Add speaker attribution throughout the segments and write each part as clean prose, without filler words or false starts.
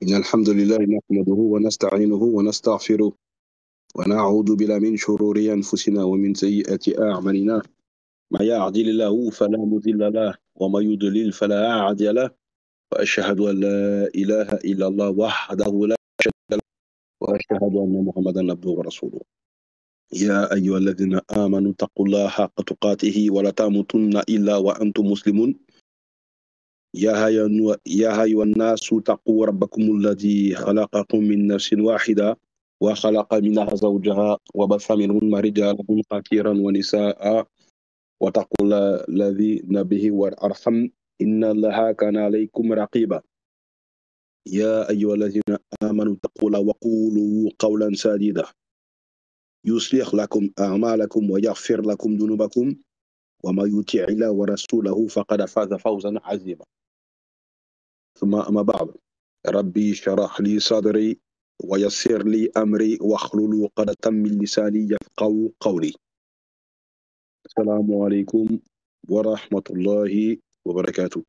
Speaker 1: إن الحمد لله نحمده ونستعينه ونستغفره ونعوذ بالله من شرور أنفسنا ومن سيئات أعمالنا ما يهده الله فلا مضل له وما يضلل فلا هادي له وأشهد أن لا إله إلا الله وحده لا شريك له وأشهد أن محمدا عبده ورسوله يا أيها الذين آمنوا اتقوا الله حق تقاته ولا تموتن إلا وأنتم مسلمون يا أيها الناس اتقوا ربكم الذي خلقكم من نفس واحدة وخلق منها زوجها وبث منهما رجالا كثيرا ونساء واتقوا الله الذي به والأرحم إن الله كان عليكم رقيبا يا أيها الذين آمنوا اتقوا الله وقولوا قولا سديدا يصلح لكم أعمالكم ويغفر لكم ذنوبكم وما يطع الله ورسوله فقد فاز فوزا عظيما ثم أما بعد ربي شرح لي صدري ويسر لي أمري واحلل عقدة من لساني يفقهوا قولي السلام عليكم ورحمة الله وبركاته.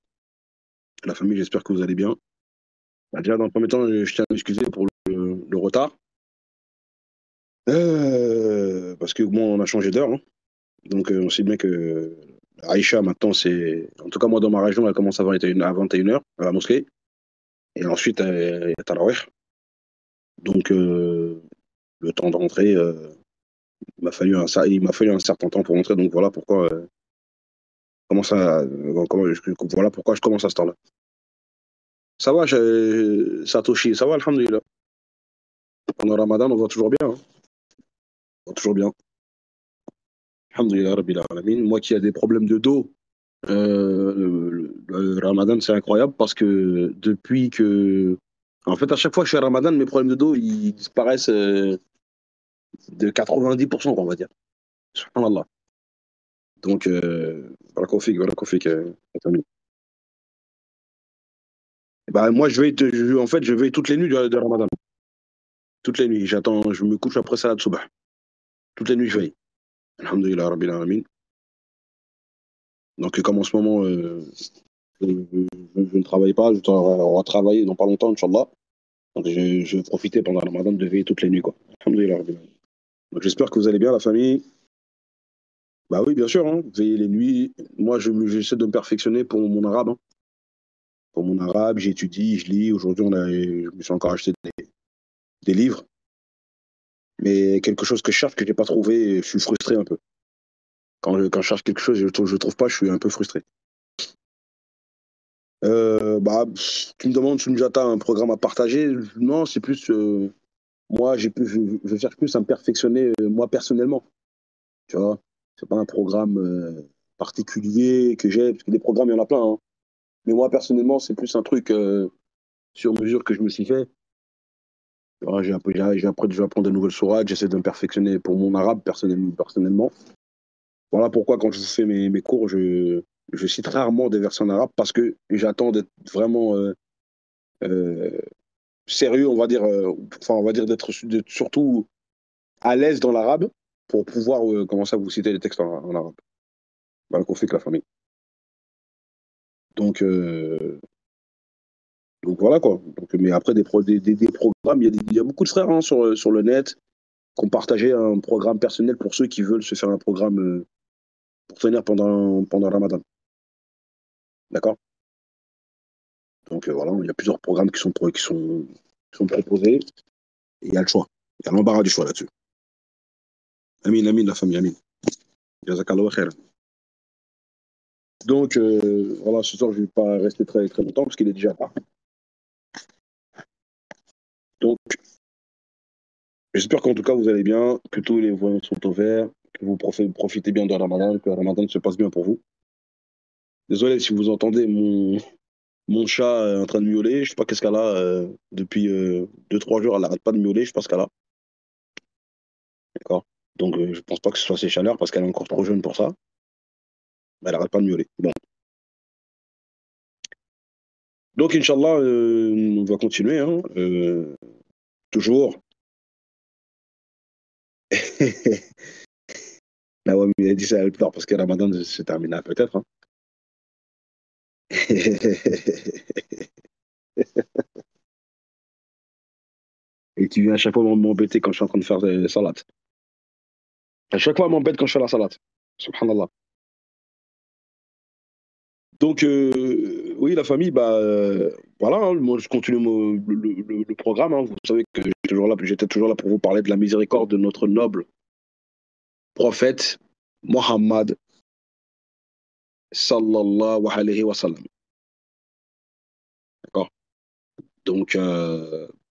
Speaker 1: La famille, j'espère que vous allez bien. Déjà, dans le premier temps, je tiens à m'excuser pour le retard. Parce que bon, on a changé d'heure, hein. Donc on sait bien que Aïcha, maintenant, c'est... En tout cas, moi, dans ma région, elle commence à 21h à la mosquée. Et ensuite, elle est à Tarawih. Donc, le temps de rentrer, il m'a fallu un certain temps pour rentrer. Donc, voilà pourquoi, voilà pourquoi je commence à ce temps-là. Ça va, Satoshi, ça va, alhamdoulilah. Pendant le Ramadan, on va toujours bien, hein. On va toujours bien. Alhamdoulilah, Rabbil Alamin. Moi qui ai des problèmes de dos, le Ramadan, c'est incroyable parce que depuis que. En fait, à chaque fois que je fais Ramadan, mes problèmes de dos, ils disparaissent de 90%, on va dire. Subhanallah. Donc, voilà qu'on fait que. Bah, moi, en fait, je veille toutes les nuits de Ramadan. Toutes les nuits. J'attends, je me couche après Salat Subh. Toutes les nuits, je veille. Alhamdulillah, Rabbil Alamin. Donc, comme en ce moment, je ne travaille pas, on va travailler dans pas longtemps, Inch'Allah. Donc, je vais profiter pendant le Ramadan de veiller toutes les nuits, quoi. Alhamdulillah, Rabbil Alamin. Donc, j'espère que vous allez bien, la famille. Bah oui, bien sûr, hein, veiller les nuits. Moi, j'essaie de me perfectionner pour mon arabe, hein. Pour mon arabe, j'étudie, je lis. Aujourd'hui, je me suis encore acheté des livres. Mais quelque chose que je cherche, que je n'ai pas trouvé, je suis frustré un peu. Quand je cherche quelque chose et je ne trouve pas, je suis un peu frustré. Tu me demandes, Sunjata, un programme à partager? Non, c'est plus. Moi, je cherche plus à me perfectionner, moi, personnellement. Tu vois, c'est pas un programme particulier que j'ai, parce que des programmes, il y en a plein, hein. Mais moi, personnellement, c'est plus un truc sur mesure que je me suis fait. Tu vois, je vais apprendre de nouvelles sourates, j'essaie de me perfectionner pour mon arabe, personnellement. Voilà pourquoi, quand je fais mes cours, je cite rarement des versets en arabe parce que j'attends d'être vraiment euh, sérieux, on va dire d'être surtout à l'aise dans l'arabe pour pouvoir commencer à vous citer les textes en arabe. Voilà qu'on fait que la famille. Donc, euh, donc voilà quoi. Donc, mais après, des programmes, il y a beaucoup de frères, hein, sur le net qui ont partagé un programme personnel pour ceux qui veulent se faire un programme pour tenir pendant le Ramadan. D'accord? Donc voilà, il y a plusieurs programmes qui sont proposés et il y a le choix. Il y a l'embarras du choix là-dessus. Amin, amin, la famille, amin. Jazakallah khair. Donc voilà, ce soir, je ne vais pas rester très, très longtemps parce qu'il est déjà tard. Donc j'espère qu'en tout cas, vous allez bien, que tous les voyants sont au vert, que vous profitez bien de Ramadan, que le Ramadan se passe bien pour vous. Désolé si vous entendez mon chat en train de miauler. Je sais pas qu'est-ce qu'elle a depuis 2-3 jours. Elle n'arrête pas de miauler. Je sais pas ce qu'elle a. D'accord. Donc, je pense pas que ce soit ses chaleurs parce qu'elle est encore trop jeune pour ça. Mais elle n'arrête pas de miauler. Bon. Donc, Inch'Allah, on va continuer, hein. Toujours. Là, ouais, mais il a dit ça, elle pleure parce que Ramadan se termine là, peut-être, hein. Et tu viens à chaque fois m'embêter quand je suis en train de faire des salades. À chaque fois, elle m'embête quand je fais la salade. Subhanallah. Donc, oui, la famille, voilà, hein, moi je continue le programme. Hein. Vous savez que j'étais toujours là pour vous parler de la miséricorde de notre noble prophète Mohammed sallallahu alayhi wa sallam. D'accord? Donc,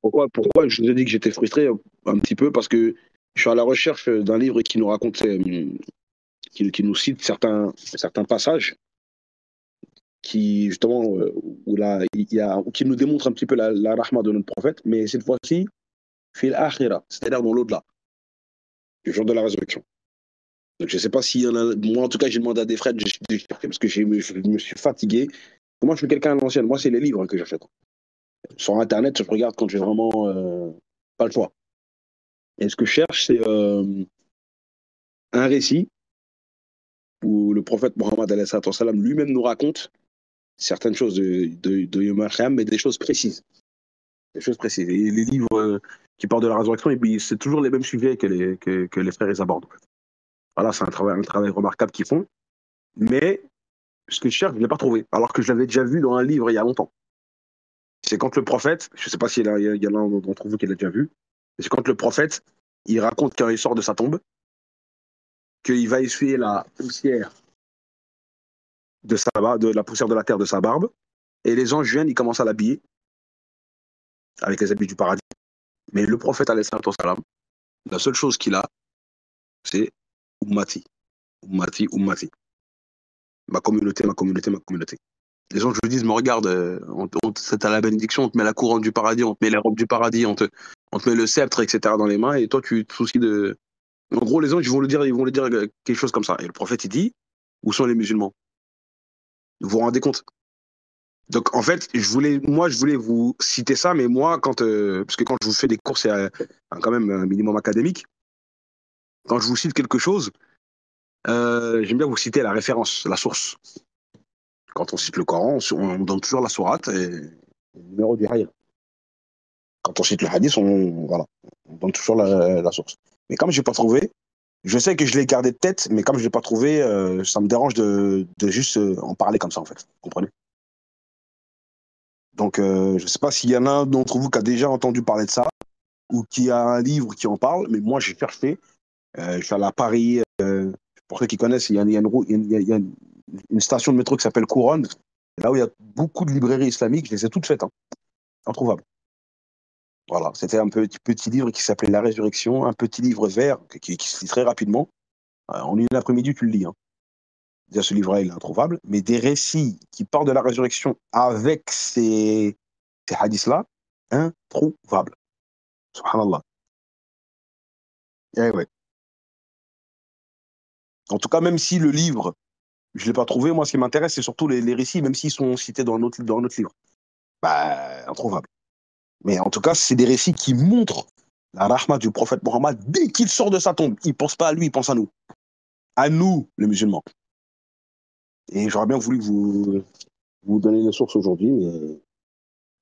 Speaker 1: pourquoi je vous ai dit que j'étais frustré un petit peu? Parce que je suis à la recherche d'un livre qui nous raconte, qui nous cite certains passages qui, justement, où là, qui nous démontre un petit peu la rahma de notre prophète, mais cette fois-ci, fil akhira, c'est-à-dire dans l'au-delà, le jour de la résurrection. Donc, je ne sais pas s'il y en a. Moi, en tout cas, j'ai demandé à des frères de chercher parce que je me suis fatigué. Moi, je suis quelqu'un à l'ancienne. Moi, c'est les livres que j'achète. Sur Internet, je regarde quand j'ai vraiment pas le choix. Et ce que je cherche, c'est un récit où le prophète Mohammed lui-même nous raconte certaines choses de Yom al-Qiyam, mais des choses précises. Des choses précises. Et les livres qui parlent de la résurrection, c'est toujours les mêmes sujets que les frères les abordent. Voilà, c'est un travail remarquable qu'ils font. Mais ce que je cherche, je ne l'ai pas trouvé. Alors que je l'avais déjà vu dans un livre il y a longtemps. C'est quand le prophète, je ne sais pas s'il y en a un d'entre vous qui l'a déjà vu, c'est quand le prophète, il raconte quand il sort de sa tombe, qu'il va essuyer la poussière de la poussière de la terre de sa barbe, et les anges viennent, ils commencent à l'habiller avec les habits du paradis. Mais le prophète, alayhi salam, la seule chose qu'il a, c'est Ummati, Ummati, Ummati. Ma communauté, ma communauté, ma communauté. Les gens lui disent, mais regarde, c'est à la bénédiction, on te met la couronne du paradis, on te met les robes du paradis, on te met le sceptre, etc. dans les mains, et toi, tu te soucies de. En gros, les gens, ils vont lui dire quelque chose comme ça. Et le prophète, il dit, où sont les musulmans? Vous vous rendez compte? Donc, en fait, je voulais vous citer ça, mais moi, parce que quand je vous fais des cours, c'est quand même un minimum académique. Quand je vous cite quelque chose, j'aime bien vous citer la référence, la source. Quand on cite le Coran, on donne toujours la sourate et le numéro du hadith. Quand on cite le hadith, voilà, on donne toujours la source. Mais comme je n'ai pas trouvé, je sais que je l'ai gardé de tête, mais comme je ne l'ai pas trouvé, ça me dérange de juste en parler comme ça, en fait. Vous comprenez? Donc, je ne sais pas s'il y en a un d'entre vous qui a déjà entendu parler de ça ou qui a un livre qui en parle, mais moi, j'ai cherché. Je suis allé à Paris. Pour ceux qui connaissent, il y a une station de métro qui s'appelle Couronne. Là où il y a beaucoup de librairies islamiques, je les ai toutes faites, hein, introuvables. Voilà, c'était un petit livre qui s'appelait La Résurrection, un petit livre vert qui se lit très rapidement. En une après-midi, tu le lis. Hein. Déjà, ce livre-là, il est introuvable. Mais des récits qui parlent de la résurrection avec ces hadiths-là, introuvables. Subhanallah. Eh ouais. En tout cas, même si le livre, je ne l'ai pas trouvé, moi, ce qui m'intéresse, c'est surtout les récits, même s'ils sont cités dans notre livre. Introuvable. Mais en tout cas, c'est des récits qui montrent la rahma du prophète Mohammed dès qu'il sort de sa tombe. Il ne pense pas à lui, il pense à nous. À nous, les musulmans. Et j'aurais bien voulu vous donner les sources aujourd'hui, mais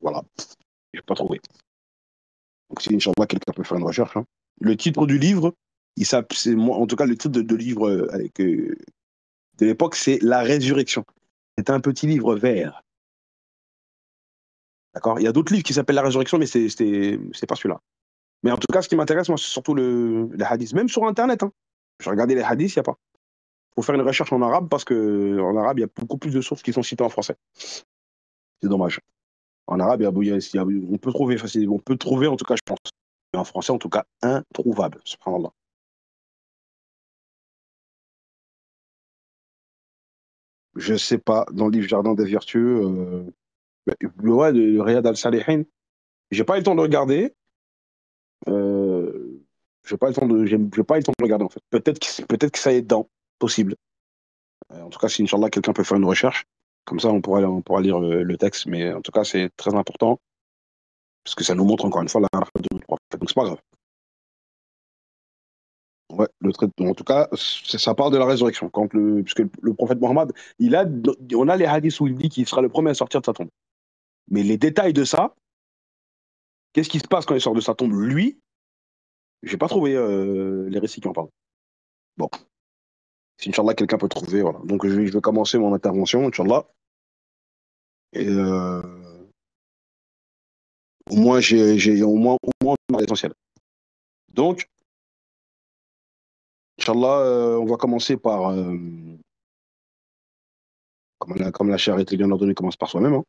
Speaker 1: voilà, je n'ai pas trouvé. Donc si, Inch'Allah, quelqu'un peut faire une recherche. Hein. Le titre du livre, en tout cas, le titre de livre de l'époque, c'est La Résurrection. C'est un petit livre vert. D'accord. Il y a d'autres livres qui s'appellent La Résurrection, mais c'est pas celui-là. Mais en tout cas, ce qui m'intéresse, moi, c'est surtout les hadiths. Même sur Internet. Hein. J'ai regardé les hadiths, il n'y a pas. Il faut faire une recherche en arabe parce qu'en arabe, il y a beaucoup plus de sources qui sont citées en français. C'est dommage. En arabe, on peut trouver facilement. On peut trouver, en tout cas, je pense. Mais en français, en tout cas, introuvable. Subhanallah. Je sais pas, dans le livre Jardin des Vertueux, ouais, de Riyad al-Salihin, j'ai pas eu le temps de regarder. Euh, j'ai pas eu le temps de regarder, en fait. Peut-être que ça y est dedans, possible. En tout cas, si, Inch'Allah, quelqu'un peut faire une recherche, comme ça, on pourra lire le texte. Mais en tout cas, c'est très important, parce que ça nous montre encore une fois la rahma de notre prophète. Donc, c'est pas grave. Ouais, en tout cas, ça parle de la résurrection. Puisque le prophète Mohammed, on a les hadiths où il dit qu'il sera le premier à sortir de sa tombe. Mais les détails de ça, Qu'est-ce qui se passe quand il sort de sa tombe? Lui, j'ai pas trouvé les récits qui en parlent. Bon, si Inch'Allah quelqu'un peut trouver, voilà. Donc je vais commencer mon intervention, Inch'Allah. Et au moins j'ai au moins l'essentiel. Donc, Inch'Allah, on va commencer par comme la charité bien ordonnée commence par soi-même. Hein.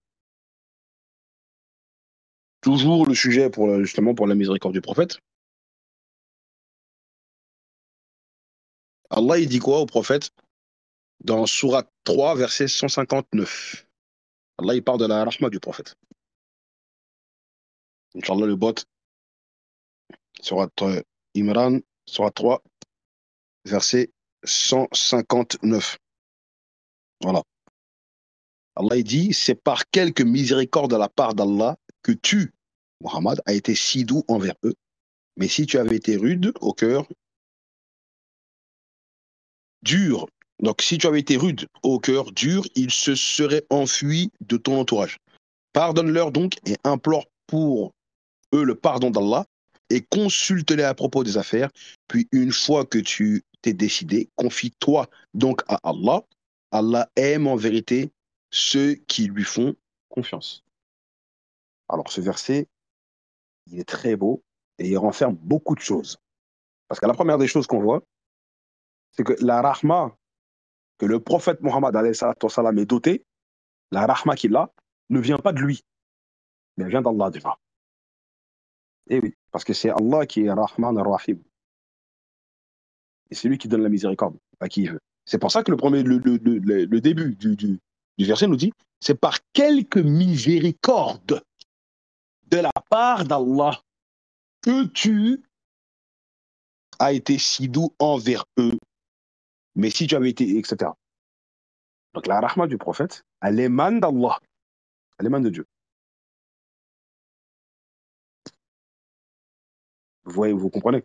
Speaker 1: Toujours le sujet justement pour la miséricorde du prophète. Allah il dit quoi au prophète dans Sourate 3, verset 159. Allah il parle de la rahma du prophète. Inch'Allah le bot, Sourate Imran, Sourate 3, verset 159. Voilà. Allah il dit, c'est par quelque miséricorde de la part d'Allah que tu, Muhammad, as été si doux envers eux. Mais si tu avais été rude au cœur, dur, donc si tu avais été rude au cœur dur, ils se seraient enfuis de ton entourage. Pardonne-leur donc et implore pour eux le pardon d'Allah et consulte-les à propos des affaires. Puis une fois que tu t'es décidé, confie-toi donc à Allah. Allah aime en vérité ceux qui lui font confiance. Alors ce verset, il est très beau et il renferme beaucoup de choses. Parce que la première des choses qu'on voit, c'est que la rahma que le prophète Mohammed est doté, la rahma qu'il a, ne vient pas de lui, mais elle vient d'Allah déjà. Et oui, parce que c'est Allah qui est Rahman ar-Rahim. Et c'est lui qui donne la miséricorde à qui il veut. C'est pour ça que le début du verset nous dit, c'est par quelque miséricorde de la part d'Allah que tu as été si doux envers eux. Mais si tu avais été, etc. Donc la rahma du prophète, elle émane d'Allah. Elle émane de Dieu. Vous voyez, vous comprenez?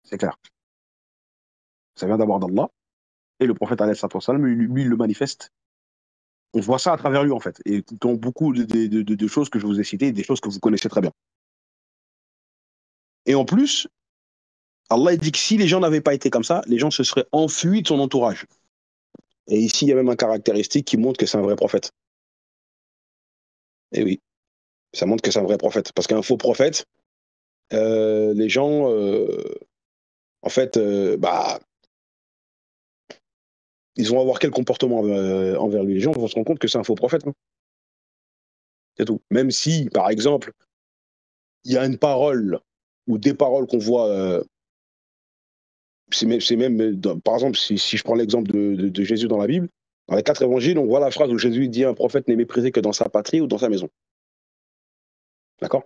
Speaker 1: C'est clair. Ça vient d'abord d'Allah. Et le prophète, lui, il le manifeste. On voit ça à travers lui, en fait. Et dans beaucoup de choses que je vous ai citées, des choses que vous connaissez très bien. Et en plus, Allah dit que si les gens n'avaient pas été comme ça, les gens se seraient enfuis de son entourage. Et ici, il y a même un caractéristique qui montre que c'est un vrai prophète. Et oui, ça montre que c'est un vrai prophète. Parce qu'un faux prophète, les gens, en fait, ils vont avoir quel comportement envers lui? Les gens vont se rendre compte que c'est un faux prophète. Hein. C'est tout. Même si, par exemple, il y a une parole ou des paroles qu'on voit, par exemple, si je prends l'exemple de Jésus dans la Bible, dans les 4 évangiles, on voit la phrase où Jésus dit un prophète n'est méprisé que dans sa patrie ou dans sa maison. D'accord?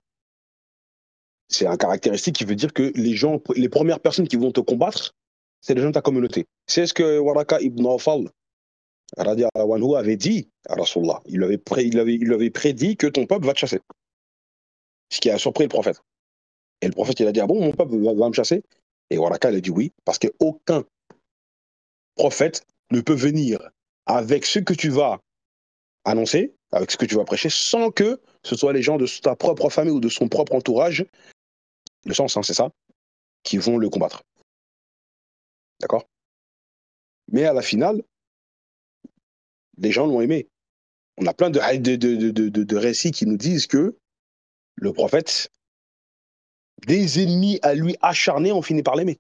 Speaker 1: C'est un caractéristique qui veut dire que les premières personnes qui vont te combattre, c'est les gens de ta communauté. C'est ce que Waraka ibn Awfal radiallahu anhu avait dit à Rasulullah. Il avait prédit que ton peuple va te chasser. Ce qui a surpris le prophète. Et le prophète, il a dit, ah bon, mon peuple va me chasser? Et Waraka, il a dit oui, parce qu'aucun prophète ne peut venir avec ce que tu vas annoncer, avec ce que tu vas prêcher, sans que ce soit les gens de ta propre famille ou de son propre entourage, le sens, hein, c'est ça, qui vont le combattre. D'accord? Mais à la finale, les gens l'ont aimé. On a plein de récits qui nous disent que le prophète, des ennemis à lui acharnés, ont fini par l'aimer.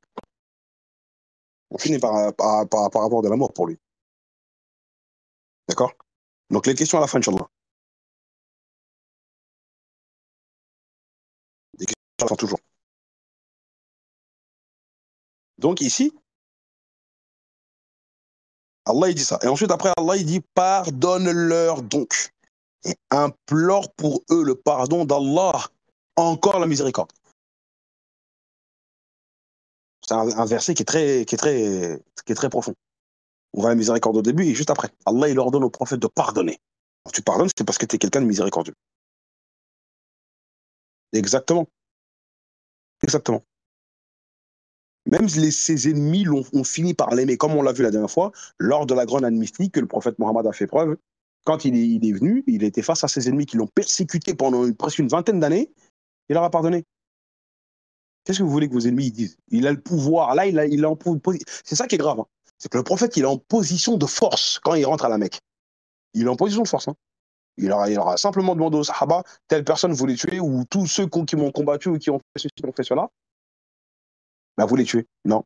Speaker 1: On finit par avoir de l'amour pour lui. D'accord? Donc les questions à la fin, Inch'Allah. Des questions à la fin toujours. Donc ici, Allah il dit ça. Et ensuite, après, Allah il dit pardonne-leur donc. Et implore pour eux le pardon d'Allah. Encore la miséricorde. C'est un verset qui est très profond. On voit la miséricorde au début et juste après. Allah il ordonne au prophète de pardonner. Quand tu pardonnes, c'est parce que tu es quelqu'un de miséricordieux. Exactement. Exactement. Même ses ennemis ont fini par l'aimer, comme on l'a vu la dernière fois, lors de la grande amnistie que le prophète Mohammed a fait preuve. Quand il est venu, il était face à ses ennemis qui l'ont persécuté pendant presque une vingtaine d'années. Il leur a pardonné. Qu'est-ce que vous voulez que vos ennemis ils disent? Il a le pouvoir. Là, il est en position. C'est ça qui est grave. Hein. C'est que le prophète, il est en position de force quand il rentre à la Mecque. Il est en position de force. Hein. Il aura simplement demandé aux Sahaba, telle personne vous les tuez, ou tous ceux qui m'ont combattu ou qui ont fait ceci, qui ont fait cela, bah vous les tuez. Non.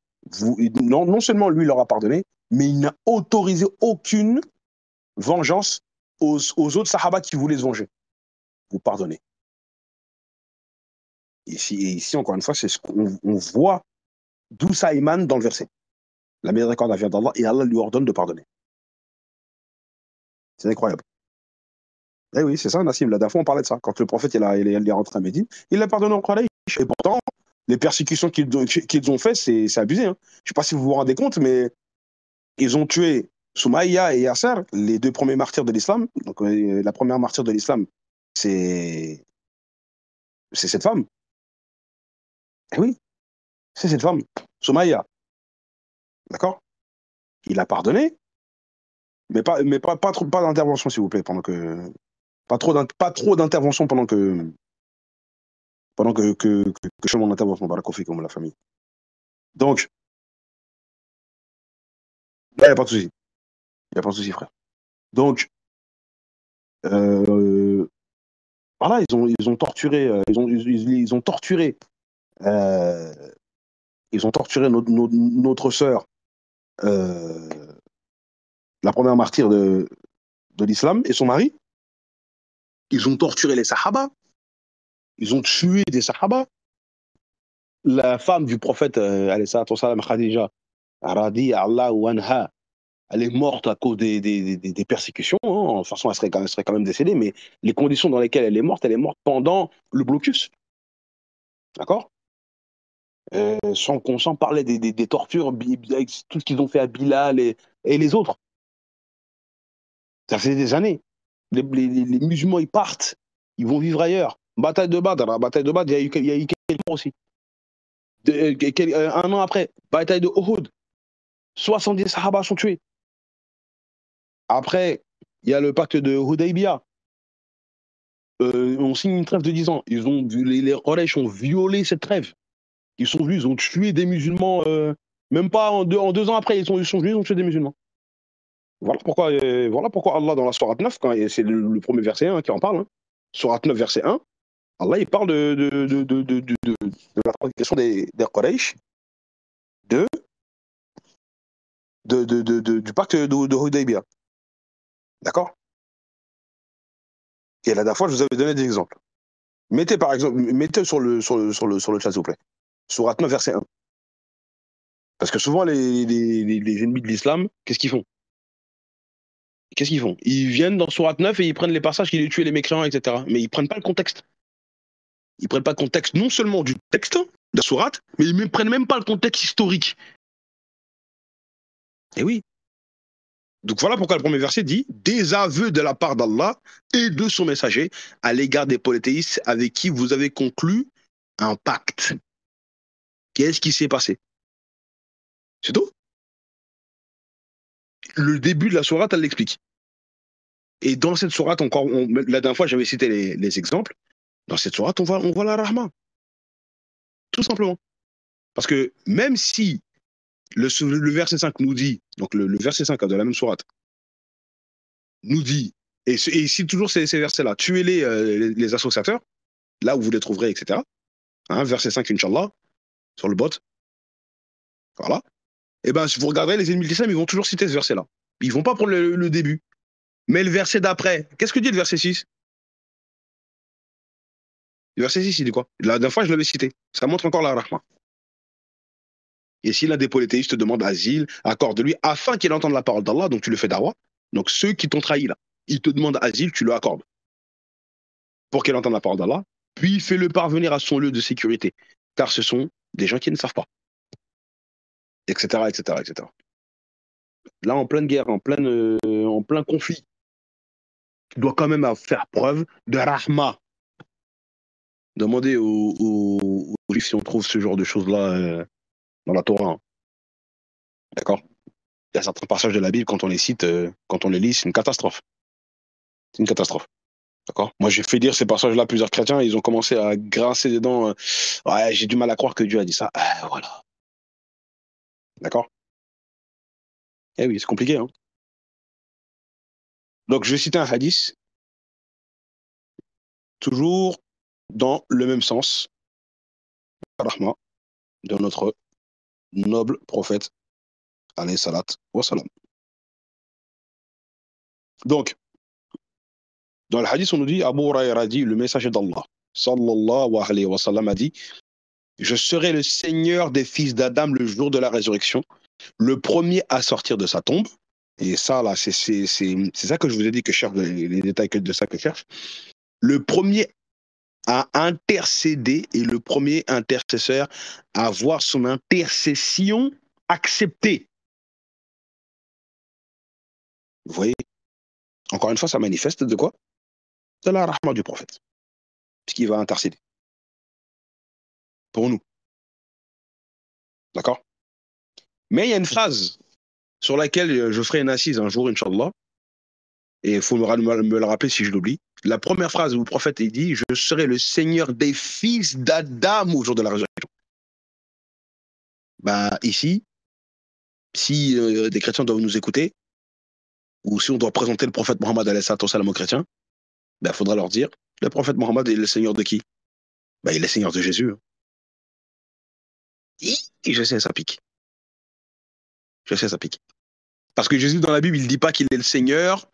Speaker 1: Non seulement lui leur a pardonné, mais il n'a autorisé aucune vengeance aux autres Sahaba qui voulaient se venger. Vous pardonnez. Ici, encore une fois, c'est ce qu'on voit d'où ça émane dans le verset. La miséricorde vient d'Allah et Allah lui ordonne de pardonner. C'est incroyable. Eh oui, c'est ça, Nassim. La dernière fois, on parlait de ça. Quand le prophète il est rentré à Médine, il a pardonné en Quraysh. Et pourtant, les persécutions qu'ils ont fait, c'est abusé. Hein. Je ne sais pas si vous vous rendez compte, mais ils ont tué Soumaïa et Yasser, les deux premiers martyrs de l'islam. Donc, la première martyre de l'islam, c'est cette femme. Eh oui, c'est cette femme, Soumaïa. D'accord? Il a pardonné, mais pas d'intervention, s'il vous plaît, pendant que. Pas trop d'intervention pendant que je fais mon intervention par la config comme la famille. Donc, là, il n'y a pas de souci. Il n'y a pas de souci, frère. Donc, voilà, ils ont torturé, ils ont torturé, notre sœur, la première martyre de l'islam, et son mari. Ils ont torturé les Sahaba. Ils ont tué des Sahaba. La femme du prophète, Khadija, Radi Allah ou Anha, elle est morte à cause des persécutions. Hein. De toute façon, elle serait quand même décédée, mais les conditions dans lesquelles elle est morte pendant le blocus. D'accord? Sans parler des tortures, avec tout ce qu'ils ont fait à Bilal et les autres. Ça fait des années. Les musulmans, ils partent. Ils vont vivre ailleurs. Bataille de Badr. La bataille de Badr, il y a eu quelques morts aussi. Un an après, bataille de Uhud. 70 Sahaba sont tués. Après, il y a le pacte de Hudaybiyah. On signe une trêve de 10 ans. Les Quraysh ont violé cette trêve. Ils sont venus, ils ont tué des musulmans. Même pas en 2 ans après, ils sont venus, ils ont tué des musulmans. Voilà pourquoi Allah, dans la Sourate 9, c'est le premier verset 1 qui en parle, hein, Sourate 9, verset 1, Allah il parle de la transgression des Quraysh, du pacte de Hudaybiyah. D'accord? Et la dernière fois, je vous avais donné des exemples. Mettez sur le chat, s'il vous plaît. Sourate 9, verset 1. Parce que souvent, les ennemis de l'islam, qu'est-ce qu'ils font? Ils viennent dans Sourate 9 et ils prennent les passages qui les tuent les mécréants, etc. Mais ils prennent pas le contexte. Ils prennent pas le contexte non seulement du texte de la sourate, mais ils ne prennent même pas le contexte historique. Et oui. Donc voilà pourquoi le premier verset dit « Des aveux de la part d'Allah et de son messager à l'égard des polythéistes avec qui vous avez conclu un pacte. » Qu'est-ce qui s'est passé? C'est tout. Le début de la sourate, elle l'explique. Et dans cette sourate, la dernière fois, j'avais cité les exemples. Dans cette sourate, on voit la rahma. Tout simplement. Parce que même si le verset 5 nous dit, donc le verset 5 de la même sourate, nous dit, et si toujours ces versets-là, tuez les associateurs, là où vous les trouverez, etc. Hein, verset 5, Inch'Allah, sur le bot. Voilà. Et bien, si vous regarderez les ennemis de l'islam, ils vont toujours citer ce verset-là. Ils vont pas prendre le début. Mais le verset d'après, qu'est-ce que dit le verset 6? Le verset 6, il dit quoi? La dernière fois, je l'avais cité. Ça montre encore la rahma. Et si l'un des polythéistes te demande asile, accorde-lui afin qu'il entende la parole d'Allah, donc tu le fais dawa. Donc ceux qui t'ont trahi là, ils te demandent asile, tu le accordes. Pour qu'il entende la parole d'Allah, puis fais-le parvenir à son lieu de sécurité. Car ce sont des gens qui ne savent pas. Etc., etc., etc. Là, en pleine guerre, en plein conflit, tu dois quand même faire preuve de rahma. Demandez aux juifs si on trouve ce genre de choses-là dans la Torah. Hein. D'accord? Il y a certains passages de la Bible, quand on les cite, quand on les lit, c'est une catastrophe. C'est une catastrophe. D'accord? Moi, j'ai fait dire ces passages-là à plusieurs chrétiens, ils ont commencé à grincer des dents. Ouais, j'ai du mal à croire que Dieu a dit ça. Ah, voilà. D'accord? Eh oui, c'est compliqué, hein. Donc, je vais citer un hadith, toujours dans le même sens, rahma, de notre noble prophète, alayhi salat wa salam. Donc, dans le hadith, on nous dit, Abu Huraira dit, le messager d'Allah, sallallahu alayhi wa sallam, a dit, je serai le seigneur des fils d'Adam le jour de la résurrection, le premier à sortir de sa tombe. Et ça, là, c'est ça que je vous ai dit que je cherche, les détails de ça que je cherche. Le premier à intercéder et le premier intercesseur à voir son intercession acceptée. Vous voyez, encore une fois, ça manifeste de quoi? De la rahma du prophète, puisqu'il va intercéder pour nous. D'accord? Mais il y a une phrase sur laquelle je ferai une assise un jour, Inch'Allah, et il faut me le rappeler si je l'oublie. La première phrase où le prophète il dit, je serai le seigneur des fils d'Adam au jour de la résurrection. Bah, ici, si des chrétiens doivent nous écouter, ou si on doit présenter le prophète Mohammed aux chrétiens, il faudra leur dire, le prophète Mohammed est le seigneur de qui? Bah, il est le seigneur de Jésus. Hein. Je sais, ça pique. Je sais, ça pique. Parce que Jésus, dans la Bible, il ne dit pas qu'il est le seigneur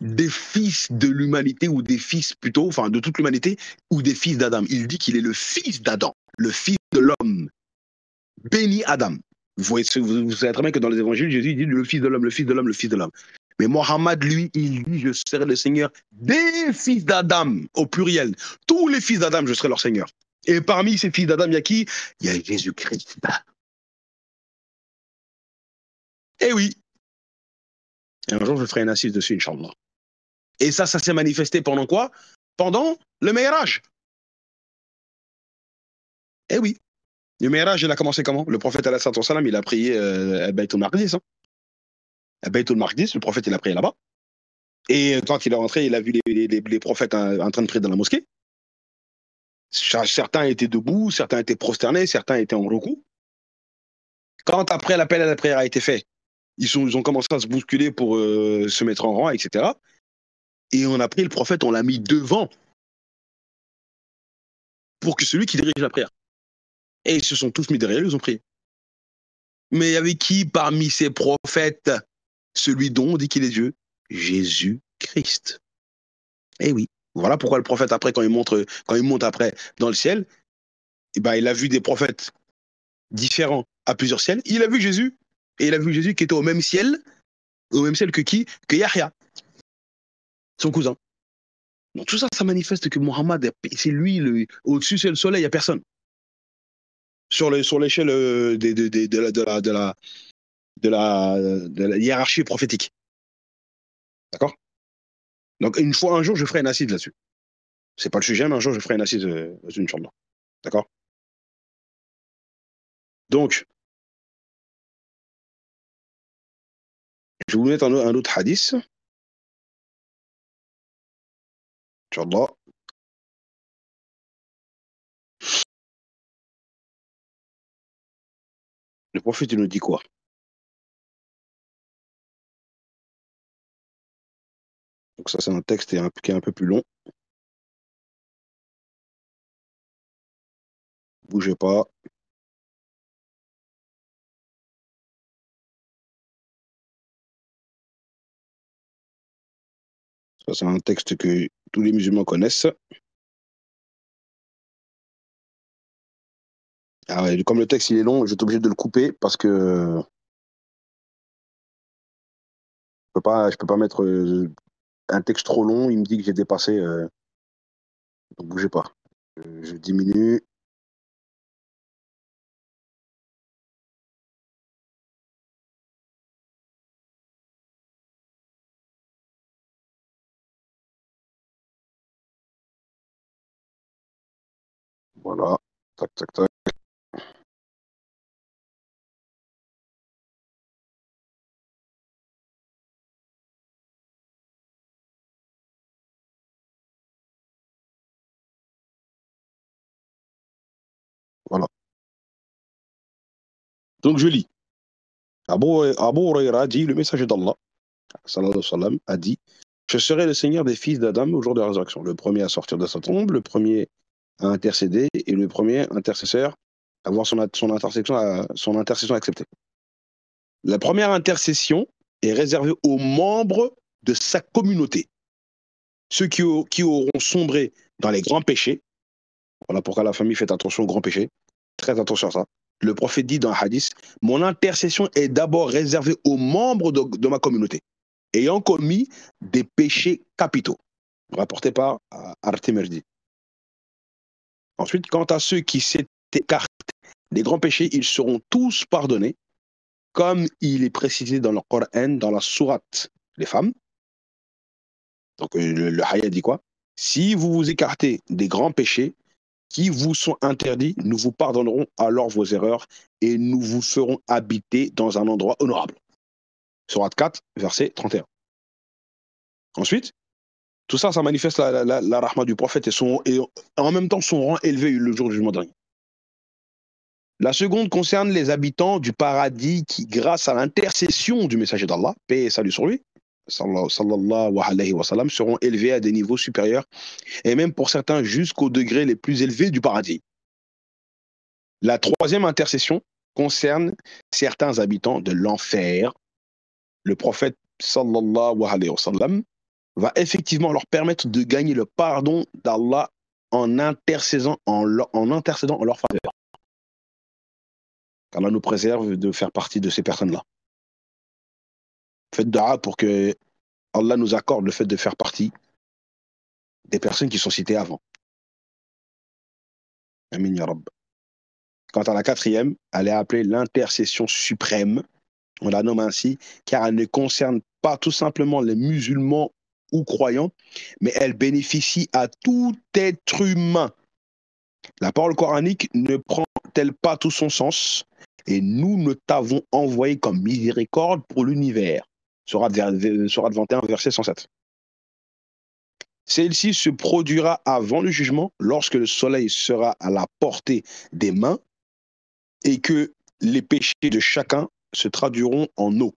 Speaker 1: des fils de l'humanité, ou des fils plutôt, enfin de toute l'humanité, ou des fils d'Adam. Il dit qu'il est le fils d'Adam, le fils de l'homme. Béni Adam. Vous savez très bien que dans les évangiles, Jésus dit le fils de l'homme, le fils de l'homme, le fils de l'homme. Mais Mohammed, lui, il dit je serai le Seigneur des fils d'Adam, au pluriel. Tous les fils d'Adam, je serai leur Seigneur. Et parmi ces fils d'Adam, il y a qui? Il y a Jésus-Christ. Eh oui. Et un jour, je ferai une assise dessus, Inch'Allah. Et ça s'est manifesté pendant quoi? Pendant le Mi'raj. Eh oui. Le Mi'raj, il a commencé comment? Le prophète, salam, il a prié à Bayt al-Maqdis. Hein. À Bayt al-Maqdis, le prophète, il a prié là-bas. Et quand il est rentré, il a vu les prophètes en train de prier dans la mosquée. Certains étaient debout, certains étaient prosternés, certains étaient en recours. Quand après l'appel à la prière a été fait, ils ont commencé à se bousculer pour se mettre en rang, etc. Et on a pris le prophète, on l'a mis devant pour que celui qui dirige la prière. Et ils se sont tous mis derrière, ils ont prié. Mais il y avait qui parmi ces prophètes? Celui dont on dit qu'il est Dieu? Jésus-Christ. Eh oui. Voilà pourquoi le prophète, après, quand il monte après dans le ciel, eh ben, il a vu des prophètes différents à plusieurs ciels. Il a vu Jésus, et il a vu Jésus qui était au même ciel que qui? Que Yahya, son cousin. Donc tout ça, ça manifeste que Mohammed, c'est lui, au-dessus, c'est le soleil, il n'y a personne. Sur l'échelle de la hiérarchie prophétique. D'accord? Donc un jour, je ferai une assise là-dessus. C'est pas le sujet, mais un jour, je ferai une assise là-dessus, Inch'Allah. D'accord? Donc, je vais vous mettre un autre hadith, Inch'Allah. Le prophète, il nous dit quoi? Donc ça, c'est un texte qui est un peu plus long. Bougez pas. Ça, c'est un texte que tous les musulmans connaissent. Ah ouais, comme le texte il est long, je suis obligé de le couper parce que je peux pas mettre un texte trop long. Il me dit que j'ai dépassé. Donc bougez pas. Je diminue. Voilà. Tac, tac, tac. Donc je lis. Abu Huraira dit, le messager d'Allah, sallallahu alayhi wa sallam, a dit, je serai le Seigneur des fils d'Adam au jour de la résurrection. Le premier à sortir de sa tombe, le premier à intercéder et le premier intercesseur à avoir son intercession acceptée. La première intercession est réservée aux membres de sa communauté. Ceux qui auront sombré dans les grands péchés. Voilà pourquoi la famille fait attention aux grands péchés. Très attention à ça. Le prophète dit dans un hadith, mon intercession est d'abord réservée aux membres de ma communauté, ayant commis des péchés capitaux. Rapporté par Artemerdi. Ensuite, quant à ceux qui s'écartent des grands péchés, ils seront tous pardonnés, comme il est précisé dans le Coran, dans la sourate des femmes. Donc le ayat dit quoi? Si vous vous écartez des grands péchés qui vous sont interdits, nous vous pardonnerons alors vos erreurs et nous vous ferons habiter dans un endroit honorable. Sourate 4, verset 31. Ensuite, tout ça, ça manifeste la rahma du prophète et en même temps son rang élevé le jour du jugement dernier. La seconde concerne les habitants du paradis qui, grâce à l'intercession du messager d'Allah, paix et salut sur lui, sallallahu alayhi wa sallam, seront élevés à des niveaux supérieurs et même pour certains jusqu'aux degrés les plus élevés du paradis. La troisième intercession concerne certains habitants de l'enfer. Le prophète sallallahu alayhi wa sallam va effectivement leur permettre de gagner le pardon d'Allah en intercédant en leur faveur. Allah nous préserve de faire partie de ces personnes-là. Faites dua pour que Allah nous accorde le fait de faire partie des personnes qui sont citées avant. Amin ya Rabb. Quant à la quatrième, elle est appelée l'intercession suprême. On la nomme ainsi car elle ne concerne pas tout simplement les musulmans ou croyants, mais elle bénéficie à tout être humain. La parole coranique ne prend-elle pas tout son sens? Et nous ne t'avons envoyé comme miséricorde pour l'univers. Sourate 21, verset 107. Celle-ci se produira avant le jugement, lorsque le soleil sera à la portée des mains et que les péchés de chacun se traduiront en eau.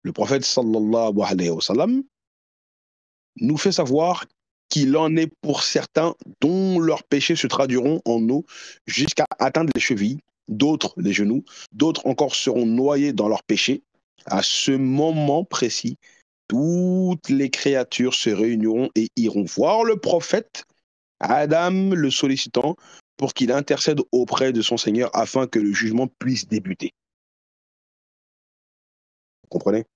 Speaker 1: Le prophète sallallahu alayhi wa sallam nous fait savoir qu'il en est pour certains dont leurs péchés se traduiront en eau jusqu'à atteindre les chevilles, d'autres les genoux, d'autres encore seront noyés dans leurs péchés. À ce moment précis, toutes les créatures se réuniront et iront voir le prophète, Adam le sollicitant, pour qu'il intercède auprès de son Seigneur afin que le jugement puisse débuter. Vous comprenez?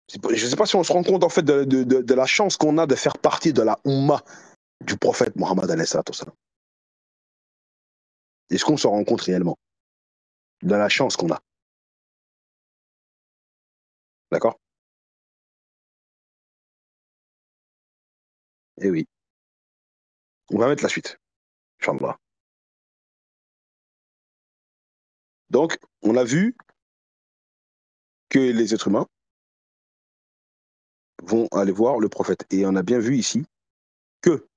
Speaker 1: Je ne sais pas si on se rend compte en fait de la chance qu'on a de faire partie de la Ummah du prophète Mohammed alayhi salatu wassalam. Est-ce qu'on se rend compte réellement de la chance qu'on a? D'accord? Eh oui. On va mettre la suite. Inch'Allah. Donc, on a vu que les êtres humains vont aller voir le prophète. Et on a bien vu ici que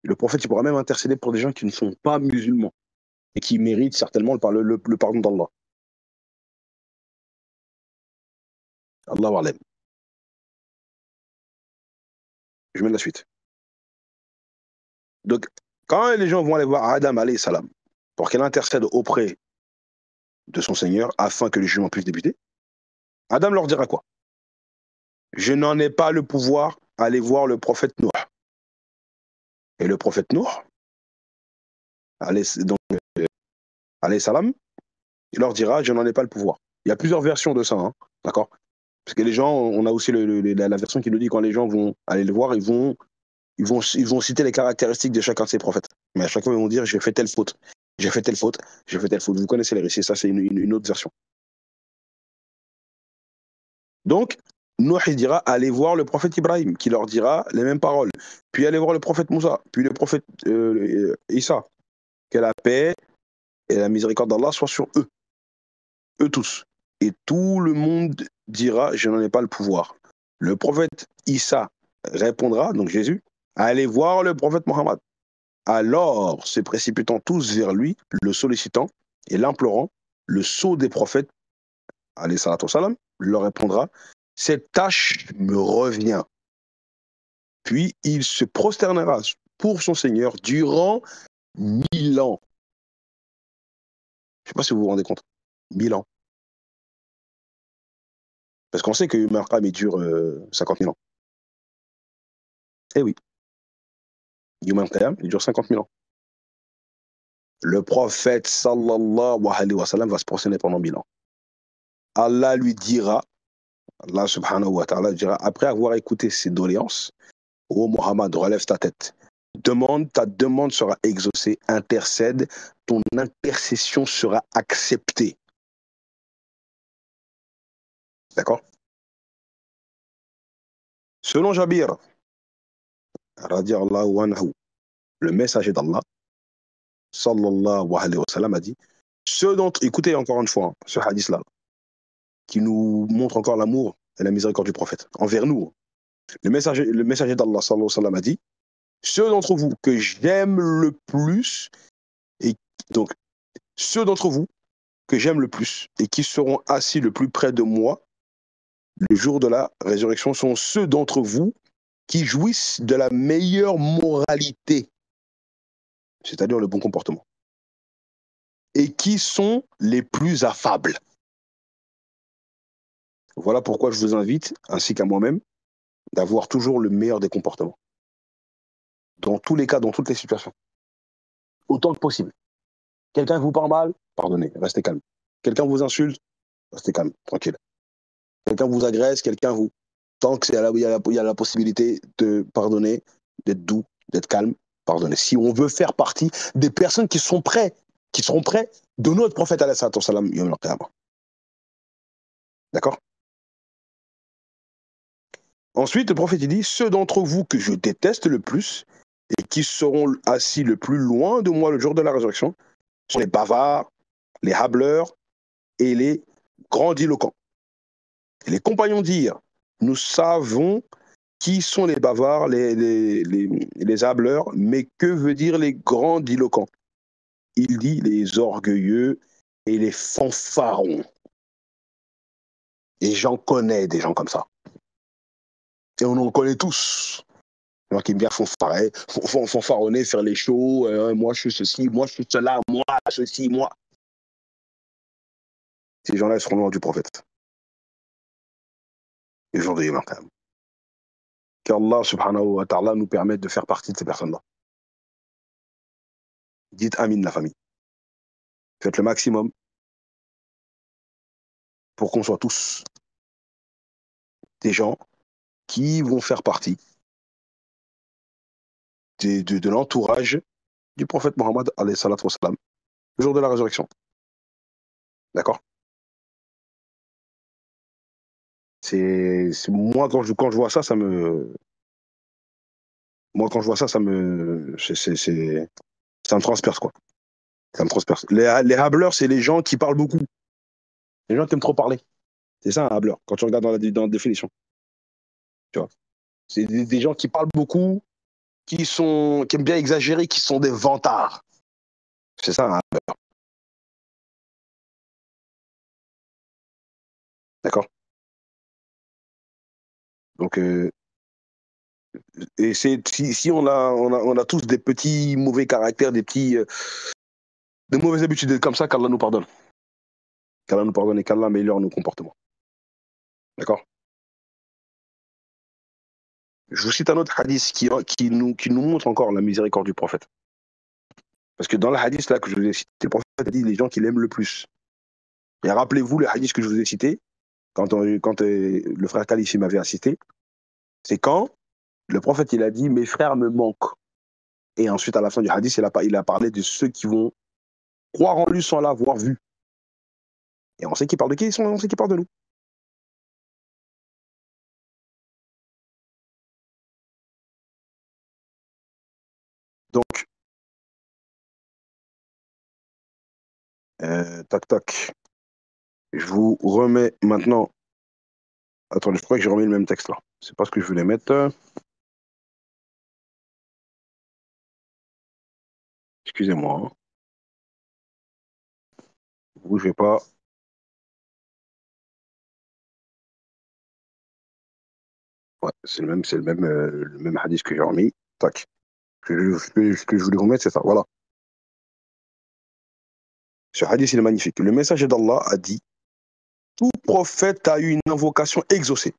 Speaker 1: le prophète il pourra même intercéder pour des gens qui ne sont pas musulmans et qui méritent certainement le pardon d'Allah. Allahu a'lam. Je mets la suite. Donc, quand les gens vont aller voir Adam alayhi salam pour qu'il intercède auprès de son Seigneur afin que le jugement puisse débuter, Adam leur dira quoi? Je n'en ai pas le pouvoir, allez voir le prophète Nuh. Et le prophète Nuh, alayhi salam, il leur dira, je n'en ai pas le pouvoir. Il y a plusieurs versions de ça, hein, d'accord? Parce que les gens, on a aussi la version qui nous dit quand les gens vont aller le voir, ils vont citer les caractéristiques de chacun de ces prophètes. Mais à chaque fois, ils vont dire, j'ai fait telle faute, j'ai fait telle faute, j'ai fait telle faute. Vous connaissez les récits, ça c'est une autre version. Donc, Nuh il dira, allez voir le prophète Ibrahim, qui leur dira les mêmes paroles. Puis allez voir le prophète Moussa, puis le prophète Isa. Que la paix et la miséricorde d'Allah soient sur eux tous. Et tout le monde dira, je n'en ai pas le pouvoir. Le prophète Isa répondra, donc Jésus, allez voir le prophète Mohammed. Alors, se précipitant tous vers lui, le sollicitant et l'implorant, Le sceau des prophètes, alayhi salatu wassalam, leur répondra, cette tâche me revient. Puis il se prosternera pour son Seigneur durant 1000 ans. Je ne sais pas si vous vous rendez compte. 1000 ans. Parce qu'on sait que Yawm al-Qiyamah, il dure 50 000 ans. Eh oui. Yawm al-Qiyamah, il dure 50 000 ans. Le prophète, sallallahu alayhi wa sallam, va se prosterner pendant 1000 ans. Allah lui dira, Allah subhanahu wa ta'ala dira, après avoir écouté ses doléances, ô Muhammad, relève ta tête. Demande, ta demande sera exaucée, intercède, ton intercession sera acceptée. D'accord? Selon Jabir, radiallahu anhu, le messager d'Allah, sallallahu alayhi wa sallam, a dit, écoutez encore une fois ce hadith-là, qui nous montre encore l'amour et la miséricorde du prophète envers nous. Le messager d'Allah, sallallahu alayhi wa sallam, a dit, ceux d'entre vous que j'aime le plus, et donc ceux d'entre vous que j'aime le plus et qui seront assis le plus près de moi le jour de la résurrection sont ceux d'entre vous qui jouissent de la meilleure moralité, c'est-à-dire le bon comportement, et qui sont les plus affables. Voilà pourquoi je vous invite, ainsi qu'à moi-même, d'avoir toujours le meilleur des comportements. Dans tous les cas, dans toutes les situations. Autant que possible. Quelqu'un vous parle mal, pardonnez, restez calme. Quelqu'un vous insulte, restez calme, tranquille. Quelqu'un vous agresse, quelqu'un vous... Tant qu'il y a la possibilité de pardonner, d'être doux, d'être calme, pardonner. Si on veut faire partie des personnes qui seront prêts de notre prophète alayhi salam, yawm al-qiyamah. D'accord? Ensuite, le prophète dit, ceux d'entre vous que je déteste le plus et qui seront assis le plus loin de moi le jour de la résurrection sont les bavards, les hableurs et les grandiloquents. Et les compagnons dirent, nous savons qui sont les bavards, les hableurs, mais que veut dire les grandiloquents? Il dit les orgueilleux et les fanfarons. Et j'en connais des gens comme ça. Et on en connaît tous. Les gens qui aiment bien fanfaronner, faire les shows, moi je suis ceci, moi je suis cela, moi ceci, moi. Ces gens-là, ils seront loin du prophète. Et jour de Yawm al-Qiyamah. Qu'Allah subhanahu wa ta'ala nous permette de faire partie de ces personnes-là. Dites Amin, la famille. Faites le maximum pour qu'on soit tous des gens qui vont faire partie de l'entourage du prophète Mohammed alayhi salatu wassalam, le jour de la résurrection. D'accord? C'est moi quand je vois ça, ça me ça me transperce quoi. Ça me transperce. Les hableurs, c'est les gens qui parlent beaucoup. Les gens qui aiment trop parler. C'est ça un hableur quand tu regardes dans la définition. Tu vois? C'est des gens qui parlent beaucoup, qui aiment bien exagérer, qui sont des vantards. C'est ça un hableur. D'accord? Donc et si on a tous des petits mauvais caractères, de mauvaises habitudes comme ça, qu'Allah nous pardonne. Qu'Allah nous pardonne et qu'Allah améliore nos comportements. D'accord? Je vous cite un autre hadith qui nous montre encore la miséricorde du prophète. Parce que dans le hadith là que je vous ai cité, le prophète a dit les gens qu'il aime le plus. Et rappelez-vous le hadith que je vous ai cité, quand le frère Khalif m'avait assisté, c'est quand le prophète il a dit mes frères me manquent. Et ensuite à la fin du hadith, il a parlé de ceux qui vont croire en lui sans l'avoir vu. Et on sait qu'il parle de qui? On sait qu'il parle de nous. Donc, tac, tac. Je vous remets maintenant. Attendez, je crois que j'ai remis le même texte là. C'est pas ce que je voulais mettre. Excusez-moi. bougez pas. Ouais, c'est le même hadith que j'ai remis. Tac. Ce que je voulais vous mettre, c'est ça. Voilà. Ce hadith, il est magnifique. Le messager d'Allah a dit: tout prophète a eu une invocation exaucée.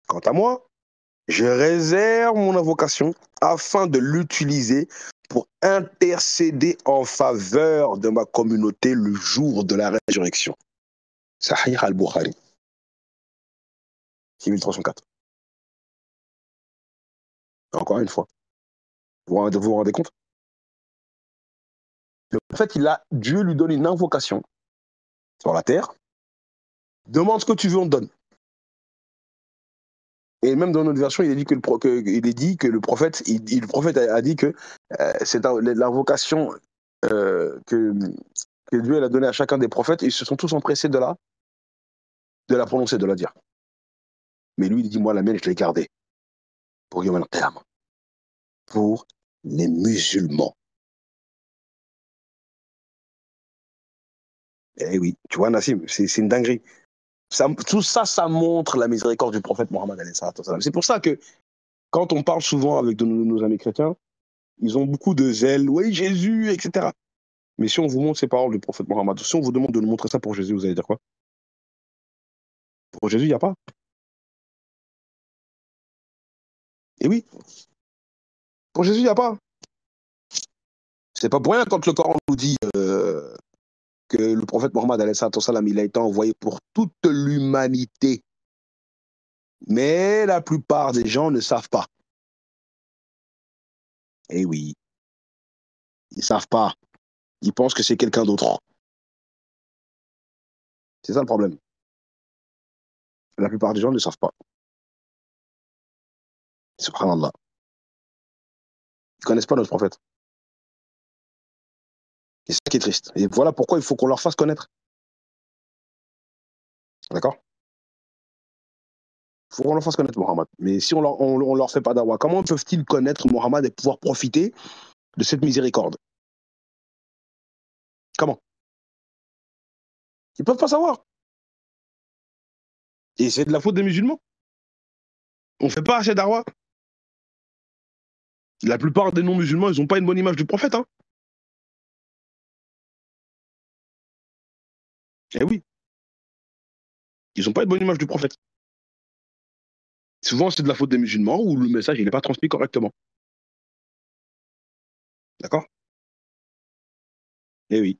Speaker 1: Quant à moi, je réserve mon invocation afin de l'utiliser pour intercéder en faveur de ma communauté le jour de la résurrection. Sahih al-Bukhari, 6304. Encore une fois, vous vous rendez compte? Le prophète, Dieu lui donne une invocation sur la terre. Demande ce que tu veux, on te donne. Et même dans notre version, il est dit que le prophète, le prophète a dit que c'est l'invocation que Dieu a donnée à chacun des prophètes, ils se sont tous empressés de la prononcer, de la dire. Mais lui, il dit: moi, la mienne, je l'ai gardée pour Yom al-Qiyamah, pour les musulmans. Eh oui, tu vois, Nassim, c'est une dinguerie. Tout ça, ça montre la miséricorde du prophète Mohammed. C'est pour ça que quand on parle souvent avec nos amis chrétiens, ils ont beaucoup de zèle, oui, Jésus, etc. Mais si on vous montre ces paroles du prophète Mohammed, si on vous demande de nous montrer ça pour Jésus, vous allez dire quoi? Pour Jésus, il n'y a pas. Et oui, pour Jésus, il n'y a pas. C'est pas pour rien quand le Coran nous dit que le prophète Mohammed, il a été envoyé pour toute l'humanité. Mais la plupart des gens ne savent pas. Eh oui, ils ne savent pas. Ils pensent que c'est quelqu'un d'autre. C'est ça le problème. La plupart des gens ne savent pas. Subhanallah. Ils ne connaissent pas notre prophète. Et c'est ça qui est triste. Et voilà pourquoi il faut qu'on leur fasse connaître. D'accord? Il faut qu'on leur fasse connaître Mohammed. Mais si on leur fait pas d'awa, comment peuvent-ils connaître Mohammed et pouvoir profiter de cette miséricorde? Comment? Ils ne peuvent pas savoir. Et c'est de la faute des musulmans. On ne fait pas assez d'awa. La plupart des non-musulmans, ils n'ont pas une bonne image du prophète. Hein. Eh oui. Ils n'ont pas une bonne image du prophète. Souvent, c'est de la faute des musulmans où le message n'est pas transmis correctement. D'accord? Eh oui.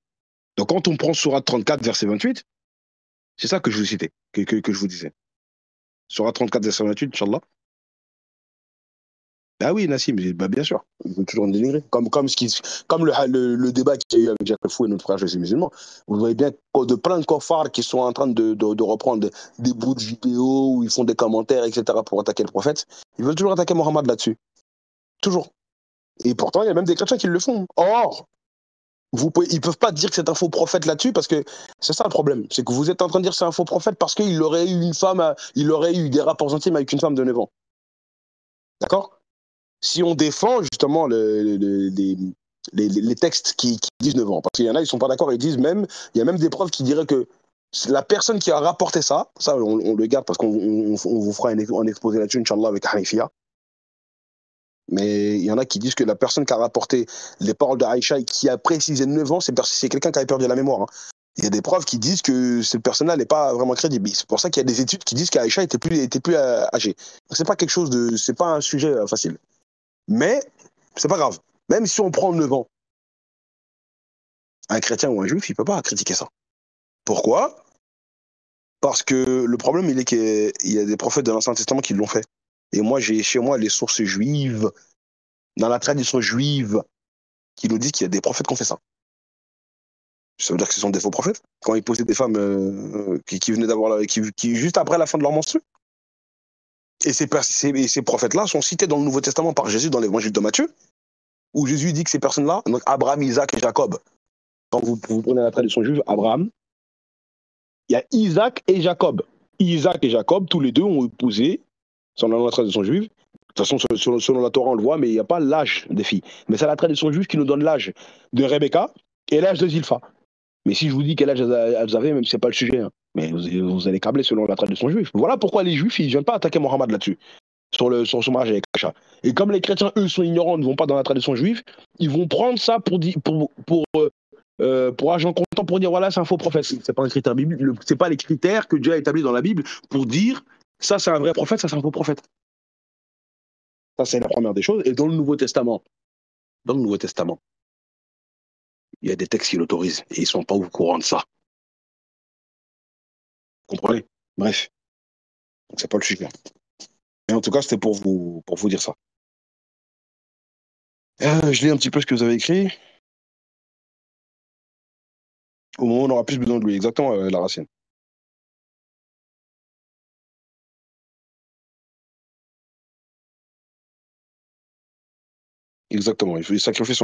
Speaker 1: Donc, quand on prend Sourate 34, verset 28, c'est ça que je vous citais, que je vous disais. Sourate 34, verset 28, Inch'Allah. Ah oui, Nassim, bah bien sûr. Il veut toujours nous dénigrer. Comme le débat qu'il y a eu avec Jacques Fou et notre frère Jésus musulman. Vous voyez bien de plein de koffars qui sont en train de reprendre des bouts de vidéos où ils font des commentaires, etc. pour attaquer le prophète. Ils veulent toujours attaquer Mohammed là-dessus. Toujours. Et pourtant, il y a même des chrétiens qui le font. Or, ils ne peuvent pas dire que c'est un faux prophète là-dessus parce que c'est ça le problème. C'est que vous êtes en train de dire que c'est un faux prophète parce qu'il aurait eu il aurait eu des rapports intimes avec une femme de 9 ans. D'accord? Si on défend justement les textes qui disent 9 ans, parce qu'il y en a, ils ne sont pas d'accord, il y a même des preuves qui diraient que la personne qui a rapporté ça on le garde parce qu'on vous fera un exposé là-dessus, Inch'Allah, avec Hanifia. Mais il y en a qui disent que la personne qui a rapporté les paroles d'Aïcha et qui a précisé 9 ans, c'est quelqu'un qui avait perdu la mémoire. Hein. Il y a des preuves qui disent que cette personne-là n'est pas vraiment crédible. C'est pour ça qu'il y a des études qui disent qu'Aïcha était plus âgée. C'est pas quelque chose c'est pas un sujet facile. Mais c'est pas grave. Même si on prend 9 ans, un chrétien ou un juif, il peut pas critiquer ça. Pourquoi? Parce que le problème, il est qu'il y a des prophètes de l'Ancien Testament qui l'ont fait. Et moi, j'ai chez moi les sources juives, dans la tradition juive, qui nous disent qu'il y a des prophètes qui ont fait ça. Ça veut dire que ce sont des faux prophètes quand ils possédaient des femmes qui venaient d'avoir qui juste après la fin de leur menstru. Et ces prophètes-là sont cités dans le Nouveau Testament par Jésus dans l'évangile de Matthieu, où Jésus dit que ces personnes-là, donc Abraham, Isaac et Jacob, quand vous prenez la tradition juive, Abraham, il y a Isaac et Jacob. Isaac et Jacob, tous les deux ont épousé, selon la tradition juive. De toute façon, selon la Torah, on le voit, mais il n'y a pas l'âge des filles. Mais c'est la tradition juive qui nous donne l'âge de Rebecca et l'âge de Zilpha. Mais si je vous dis quel âge elles avaient, même si c'est pas le sujet, hein, mais vous allez câbler selon la tradition juive. Voilà pourquoi les juifs, ils viennent pas attaquer Mohammed là-dessus, sur son mariage avec Aïcha. Et comme les chrétiens, eux, sont ignorants, ne vont pas dans la tradition juive, ils vont prendre ça pour agent comptant, pour dire voilà, c'est un faux prophète. C'est pas un critère biblique, c'est pas les critères que Dieu a établis dans la Bible pour dire ça, c'est un vrai prophète, ça, c'est un faux prophète. Ça, c'est la première des choses. Et dans le Nouveau Testament, il y a des textes qui l'autorisent et ils ne sont pas au courant de ça. Vous comprenez? Bref, donc c'est pas le sujet. Mais en tout cas, c'était pour vous dire ça. Je lis un petit peu ce que vous avez écrit. Au moment où on aura plus besoin de lui, exactement, la racine. Exactement. Il faut sacrifier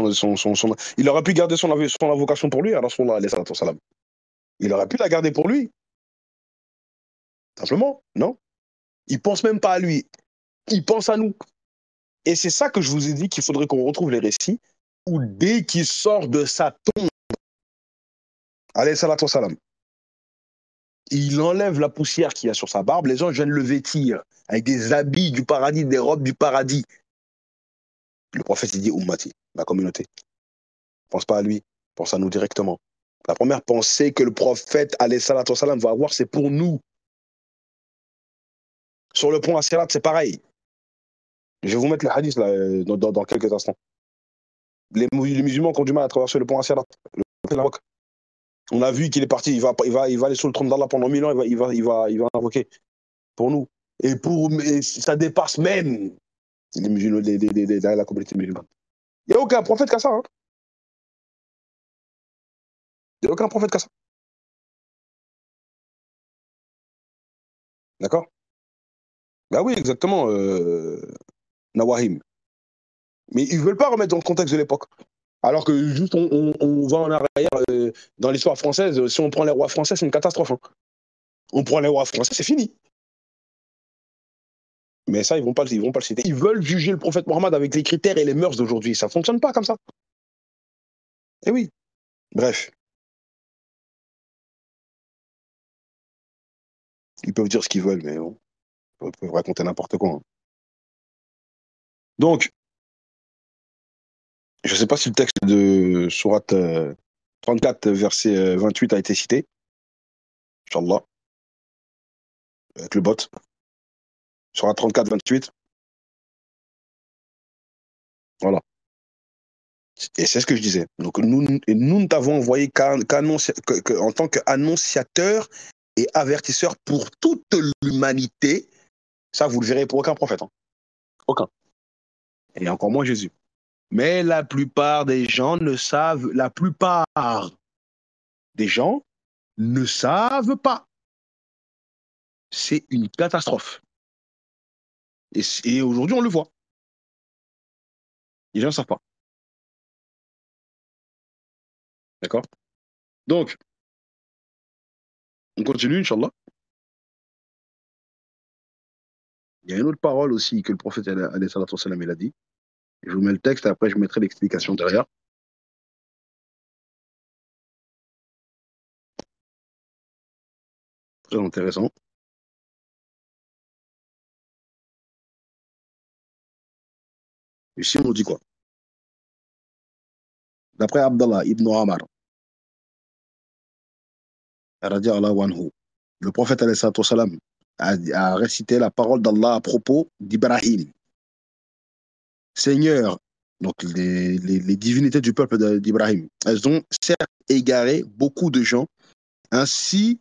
Speaker 1: Il aurait pu garder son invocation pour lui, alors son alayhi salatu wassalam. Il aurait pu la garder pour lui, simplement, non? Il pense même pas à lui. Il pense à nous. Et c'est ça que je vous ai dit qu'il faudrait qu'on retrouve les récits où dès qu'il sort de sa tombe, alayhi salatu wassalam, il enlève la poussière qu'il y a sur sa barbe, les gens viennent le vêtir avec des habits du paradis, des robes du paradis. Le prophète, il dit Ummati, ma communauté. Pense pas à lui, pense à nous directement. La première pensée que le prophète, alayhi salatu wassalam, va avoir, c'est pour nous. Sur le pont à Sirat, c'est pareil. Je vais vous mettre le hadith là, dans quelques instants. Les musulmans qui ont du mal à traverser le pont à Sirat, on a vu qu'il est parti, il va aller sur le trône d'Allah pendant 1000 ans, il va invoquer pour nous. Et ça dépasse même les musulmans, la communauté musulmane. Il n'y a aucun prophète qu'à ça. Hein. Il n'y a aucun prophète qu'à ça. D'accord? Bah oui, exactement, Nawahim. Mais ils ne veulent pas remettre dans le contexte de l'époque. Alors que juste on va en arrière dans l'histoire française, si on prend les rois français, c'est une catastrophe. Hein. On prend les rois français, c'est fini. Mais ça, ils vont pas le citer. Ils veulent juger le prophète Mohammed avec les critères et les mœurs d'aujourd'hui. Ça ne fonctionne pas comme ça. Eh oui. Bref, ils peuvent dire ce qu'ils veulent, mais bon, ils peuvent raconter n'importe quoi. Hein. Donc, je ne sais pas si le texte de Sourate 34, verset 28 a été cité. Inch'Allah, avec le bot. Sourate 34, 28. Voilà. Et c'est ce que je disais. Donc, nous ne t'avons envoyé en tant qu'annonciateur et avertisseur pour toute l'humanité. Ça, vous le verrez pour aucun prophète. Hein. Aucun. Et encore moins Jésus. Mais la plupart des gens ne savent pas. C'est une catastrophe. Et aujourd'hui, on le voit. Les gens ne savent pas. D'accord? Donc, on continue, Inch'Allah. Il y a une autre parole aussi que le prophète alayhi salatu wassalam, il a dit. Je vous mets le texte, et après je mettrai l'explication derrière. Très intéressant. Ici, on nous dit quoi? D'après Abdallah ibn Omar, radiallahu anhu, le prophète alayhi salatu wassalam, a récité la parole d'Allah à propos d'Ibrahim. Seigneur, donc les divinités du peuple d'Ibrahim, elles ont certes égaré beaucoup de gens, ainsi,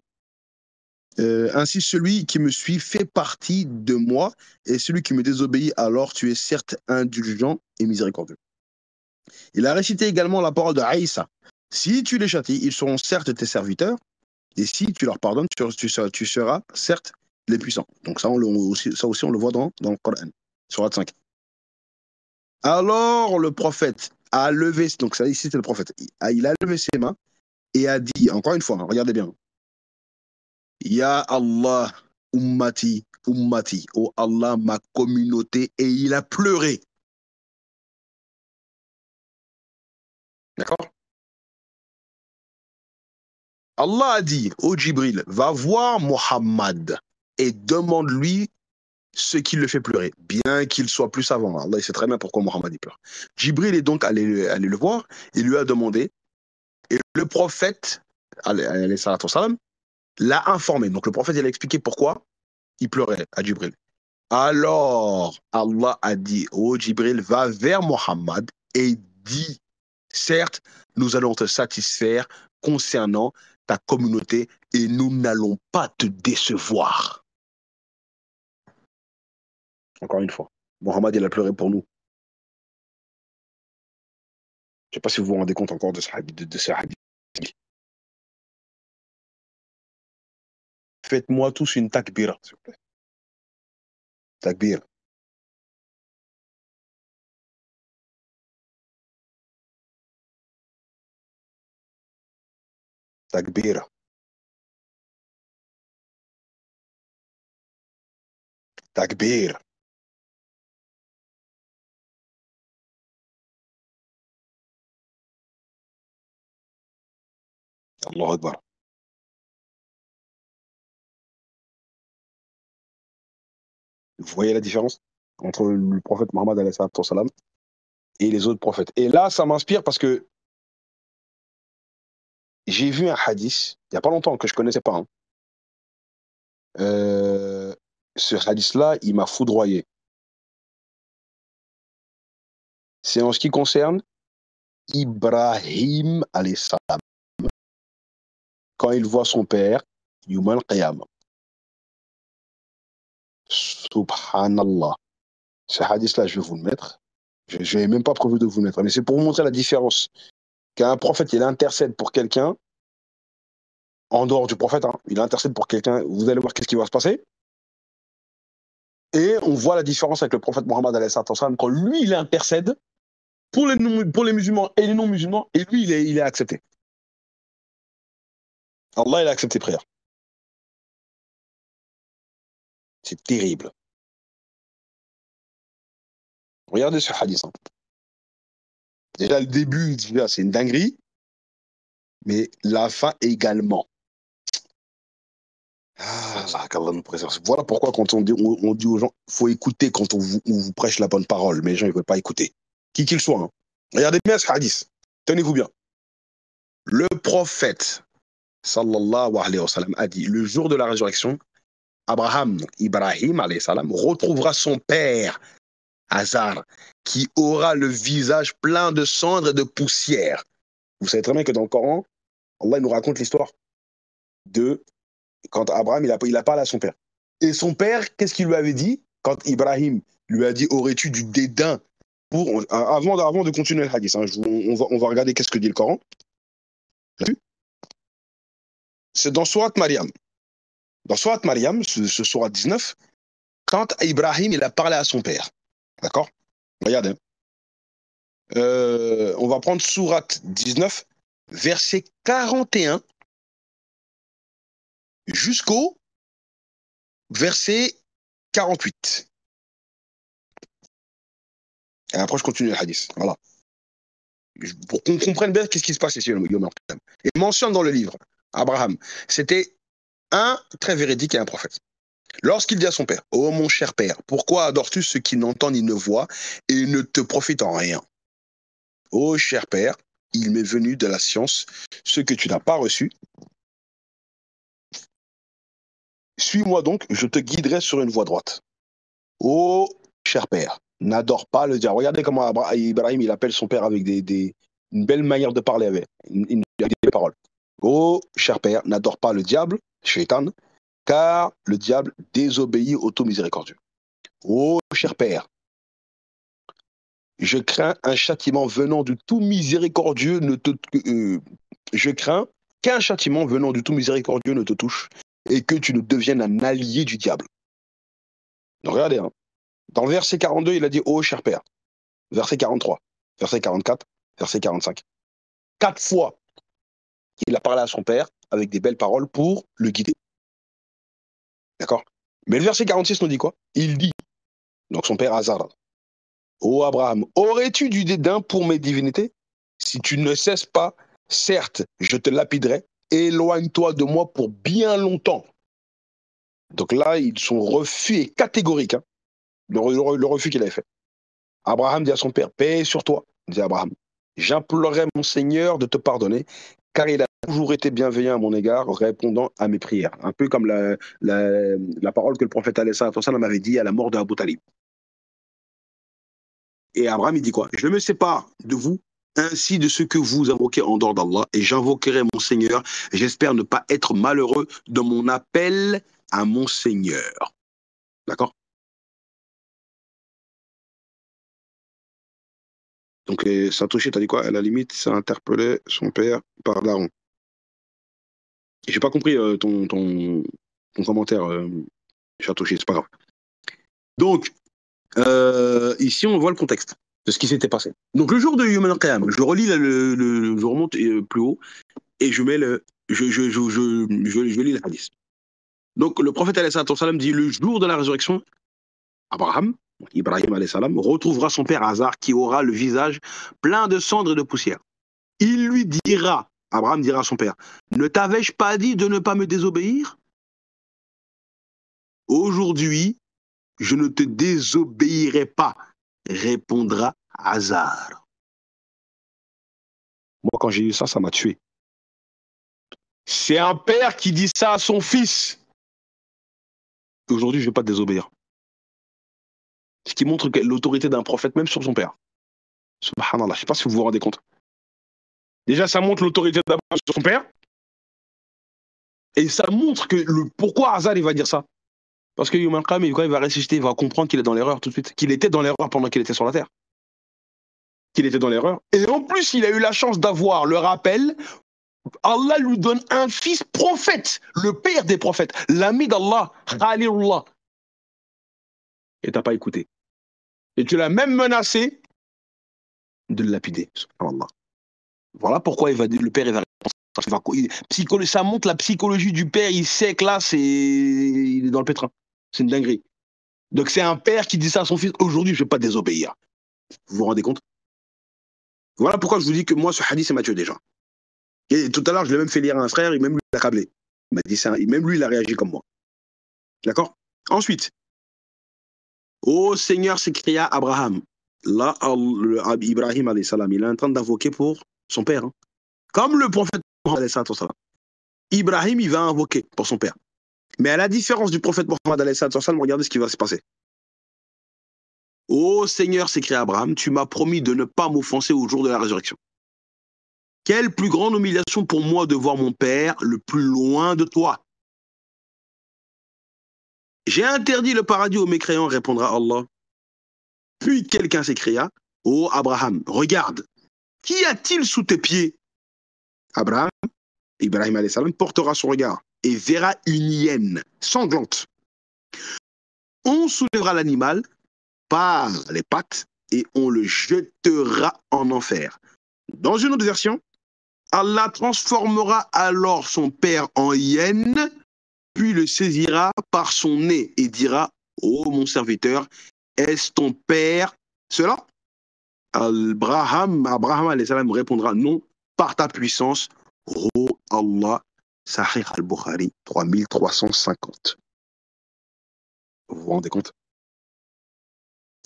Speaker 1: ainsi celui qui me suit fait partie de moi, et celui qui me désobéit, alors tu es certes indulgent et miséricordieux. Il a récité également la parole de Aïssa. Si tu les châties, ils seront certes tes serviteurs, et si tu leur pardonnes, tu seras certes les puissants. Donc ça aussi, on le voit dans le Coran, surat 5. Alors le prophète a levé, donc ça ici c'est le prophète, il a levé ses mains et a dit, encore une fois, hein, regardez bien, Ya Allah, ummati, ummati, oh Allah, ma communauté, et il a pleuré. D'accord? Allah a dit au Djibril, va voir Mohammed et demande-lui ce qui le fait pleurer, bien qu'il soit plus savant. Allah il sait très bien pourquoi Mohammed il pleure. Djibril est donc allé le voir et lui a demandé, et le prophète, alayhi salatu wassalam, l'a informé. Donc le prophète il a expliqué pourquoi il pleurait à Djibril. Alors Allah a dit au Djibril, va vers Mohammed et dis, certes, nous allons te satisfaire concernant ta communauté et nous n'allons pas te décevoir. Encore une fois, Mohammed il a pleuré pour nous. Je ne sais pas si vous vous rendez compte encore de ce hadith. Faites-moi tous une takbira, s'il vous plaît. Takbir. Takbira. Takbir. Allahu Akbar. Vous voyez la différence entre le prophète Mohammed alayhi salam et les autres prophètes. Et là, ça m'inspire parce que j'ai vu un hadith, il n'y a pas longtemps, que je ne connaissais pas. Hein. Ce hadith-là, il m'a foudroyé. C'est en ce qui concerne Ibrahim alayhi salam. Quand il voit son père, Yawm al-Qiyamah. Subhanallah. Ce hadith-là, je vais vous le mettre. Je n'ai même pas prévu de vous le mettre, mais c'est pour vous montrer la différence. Qu'un prophète, il intercède pour quelqu'un, en dehors du prophète, hein, il intercède pour quelqu'un, vous allez voir qu'est-ce qui va se passer. Et on voit la différence avec le prophète Mohammed alayhi salam, quand lui, il intercède pour les musulmans et les non-musulmans, et lui, il est accepté. Allah, il a accepté prière. C'est terrible. Regardez ce hadith. Hein. Déjà, le début, c'est une dinguerie, mais la fin également. qu'Allah nous préserve. Voilà pourquoi quand on dit aux gens, il faut écouter quand on vous prêche la bonne parole, mais les gens ne veulent pas écouter. Qui qu'il soit. Hein. Regardez bien ce hadith. Tenez-vous bien. Le prophète, sallallahu alayhi wa sallam, a dit, le jour de la résurrection, Ibrahim, alayhi salam, retrouvera son père, Hazar, qui aura le visage plein de cendres et de poussière. Vous savez très bien que dans le Coran, Allah nous raconte l'histoire de quand Abraham il a parlé à son père. Et son père, qu'est-ce qu'il lui avait dit quand Ibrahim lui a dit, aurais-tu du dédain pour... Avant de continuer le hadith, hein, on va regarder qu'est-ce que dit le Coran. C'est dans Surat Maryam. Dans Surat Maryam, ce Surat 19, quand Ibrahim il a parlé à son père. D'accord? Regardez. On va prendre Surat 19, verset 41 jusqu'au verset 48. Et après, je continue le hadith. Voilà. Pour qu'on comprenne bien qu'est-ce qui se passe ici. Il mentionne dans le livre, Abraham, c'était un très véridique et un prophète. Lorsqu'il dit à son père, « Oh mon cher père, pourquoi adores-tu ce qui n'entend ni ne voit et ne te profite en rien? Oh cher père, il m'est venu de la science ce que tu n'as pas reçu. Suis-moi donc, je te guiderai sur une voie droite. Oh cher père, n'adore pas le diable. » Regardez comment Ibrahim il appelle son père avec une belle manière de parler avec des paroles. Oh cher père, n'adore pas le diable, Shaitan, car le diable désobéit au tout miséricordieux. Oh cher père, je crains un châtiment venant du tout miséricordieux je crains qu'un châtiment venant du tout miséricordieux ne te touche et que tu ne deviennes un allié du diable. Donc regardez, hein. Dans le verset 42, il a dit « Oh cher père ». Verset 43, verset 44, verset 45. 4 fois, il a parlé à son père avec des belles paroles pour le guider. D'accord? Mais le verset 46 nous dit quoi? Il dit, donc son père Hazar, « Ô Abraham, aurais-tu du dédain pour mes divinités? Si tu ne cesses pas, certes, je te lapiderai éloigne-toi de moi pour bien longtemps. Donc là, son refus est catégorique, hein, le refus qu'il avait fait. Abraham dit à son père, paix sur toi, dit Abraham. J'implorerai mon Seigneur de te pardonner, car il a toujours été bienveillant à mon égard, répondant à mes prières. Un peu comme la parole que le prophète avait dit à la mort d'Abu Talib. Et Abraham, il dit quoi? Je me sépare de vous, ainsi de ce que vous invoquez en dehors d'Allah, et j'invoquerai mon Seigneur. J'espère ne pas être malheureux dans mon appel à mon Seigneur. D'accord? Donc, Satoshi, t'as dit quoi? À la limite, ça interpellait son père par Laron. J'ai pas compris ton commentaire, Satoshi, c'est pas grave. Donc, ici, on voit le contexte de ce qui s'était passé. Donc, le jour de Yom al-Qiyam, je relis, je remonte plus haut, et je mets je lis le hadith. Donc, le prophète alayhi salam dit, le jour de la résurrection, Abraham, Ibrahim alayhi salam, retrouvera son père Hazar qui aura le visage plein de cendres et de poussière. Il lui dira, Abraham dira à son père, ne t'avais-je pas dit de ne pas me désobéir? Aujourd'hui, je ne te désobéirai pas, répondra Hazar. Moi, quand j'ai eu ça, ça m'a tué. C'est un père qui dit ça à son fils. Aujourd'hui, je ne vais pas te désobéir. Ce qui montre l'autorité d'un prophète, même sur son père. Subhanallah, je ne sais pas si vous vous rendez compte. Déjà, ça montre l'autorité d'Abraham sur son père. Et ça montre que pourquoi Hazar il va dire ça. Parce que Yom al-Qiyam, quand il va ressusciter, il va comprendre qu'il est dans l'erreur tout de suite. Qu'il était dans l'erreur pendant qu'il était sur la terre. Qu'il était dans l'erreur. Et en plus, il a eu la chance d'avoir le rappel. Allah lui donne un fils prophète, le père des prophètes, l'ami d'Allah, Khalilullah. Et t'as pas écouté. Et tu l'as même menacé de le lapider. Subhanallah. Voilà pourquoi le père il va ça montre la psychologie du père, il sait que là, il est dans le pétrin. C'est une dinguerie. Donc c'est un père qui dit ça à son fils, aujourd'hui je ne vais pas désobéir. Vous vous rendez compte? Voilà pourquoi je vous dis que moi, ce hadith, c'est Mathieu déjà. Et tout à l'heure, je l'ai même fait lire à un frère, et même lui, il a câblé. Il m'a dit ça, même lui, il a réagi comme moi. D'accord? Ensuite, ô Seigneur, s'écria Abraham. Là, Ibrahim, alayhi salam, il est en train d'invoquer pour son père. Hein. Comme le prophète Mohammed, alayhi salam. Ibrahim, il va invoquer pour son père. Mais à la différence du prophète Mohammed, alayhi salam, regardez ce qui va se passer. Ô Seigneur, s'écria Abraham, tu m'as promis de ne pas m'offenser au jour de la résurrection. Quelle plus grande humiliation pour moi de voir mon père le plus loin de toi. J'ai interdit le paradis aux mécréants, répondra Allah. Puis quelqu'un s'écria, ô Abraham, regarde, qu'y a-t-il sous tes pieds? Abraham, Ibrahim alayhi salam, portera son regard et verra une hyène sanglante. On soulèvera l'animal par les pattes et on le jettera en enfer. Dans une autre version, Allah transformera alors son père en hyène, puis le saisira par son nez et dira, ô mon serviteur, est-ce ton père cela? Abraham alayhi salam répondra, non, par ta puissance, ô Allah. Sahih al-Bukhari, 3350. Vous vous rendez compte?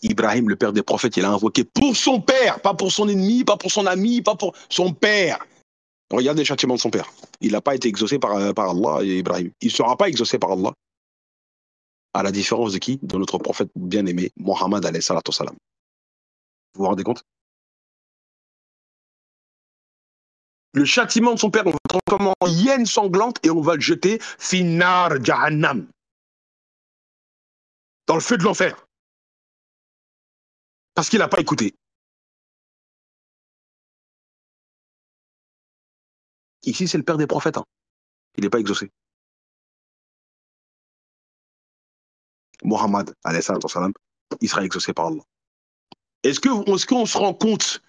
Speaker 1: Ibrahim, le père des prophètes, il a invoqué pour son père, pas pour son ennemi, pas pour son ami, pas pour son père. Regardez le châtiment de son père. Il n'a pas été exaucé par Allah, Ibrahim. Il ne sera pas exaucé par Allah. À la différence de qui? De notre prophète bien-aimé, Mohammed alayhi salatu salam. Vous vous rendez compte? Le châtiment de son père, on va le transformer en hyène sanglante et on va le jeter finar jahannam. Dans le feu de l'enfer. Parce qu'il n'a pas écouté. Ici, c'est le père des prophètes. Hein. Il n'est pas exaucé. Mohammed, alayhi salam, il sera exaucé par Allah. Est-ce qu'on se rend compte